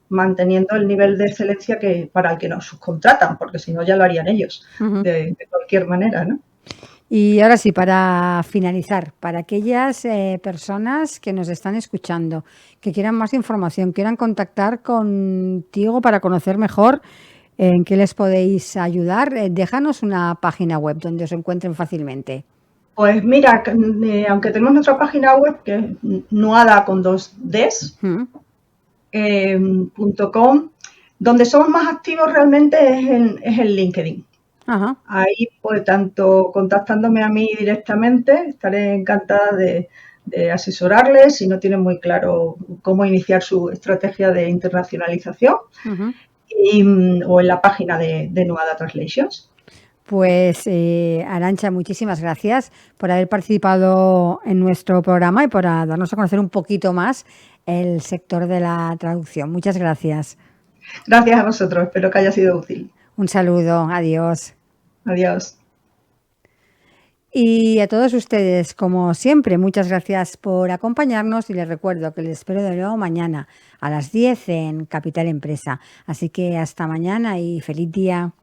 manteniendo el nivel de excelencia que para el que nos subcontratan, porque si no ya lo harían ellos, de cualquier manera, ¿no? Y ahora sí, para finalizar, para aquellas personas que nos están escuchando, que quieran más información, quieran contactar contigo para conocer mejor en qué les podéis ayudar, déjanos una página web donde os encuentren fácilmente. Pues mira, aunque tenemos nuestra página web, que es nuada con 2 Ds, .com, donde somos más activos realmente es en LinkedIn. Ajá. Ahí, pues, tanto contactándome a mí directamente, estaré encantada de asesorarles si no tienen muy claro cómo iniciar su estrategia de internacionalización, o en la página de Nuada Translations. Pues Arantxa, muchísimas gracias por haber participado en nuestro programa y por darnos a conocer un poquito más el sector de la traducción. Muchas gracias. Gracias a vosotros, espero que haya sido útil. Un saludo, adiós. Adiós. Y a todos ustedes, como siempre, muchas gracias por acompañarnos y les recuerdo que les espero de nuevo mañana a las 10 en Capital Empresa. Así que hasta mañana y feliz día.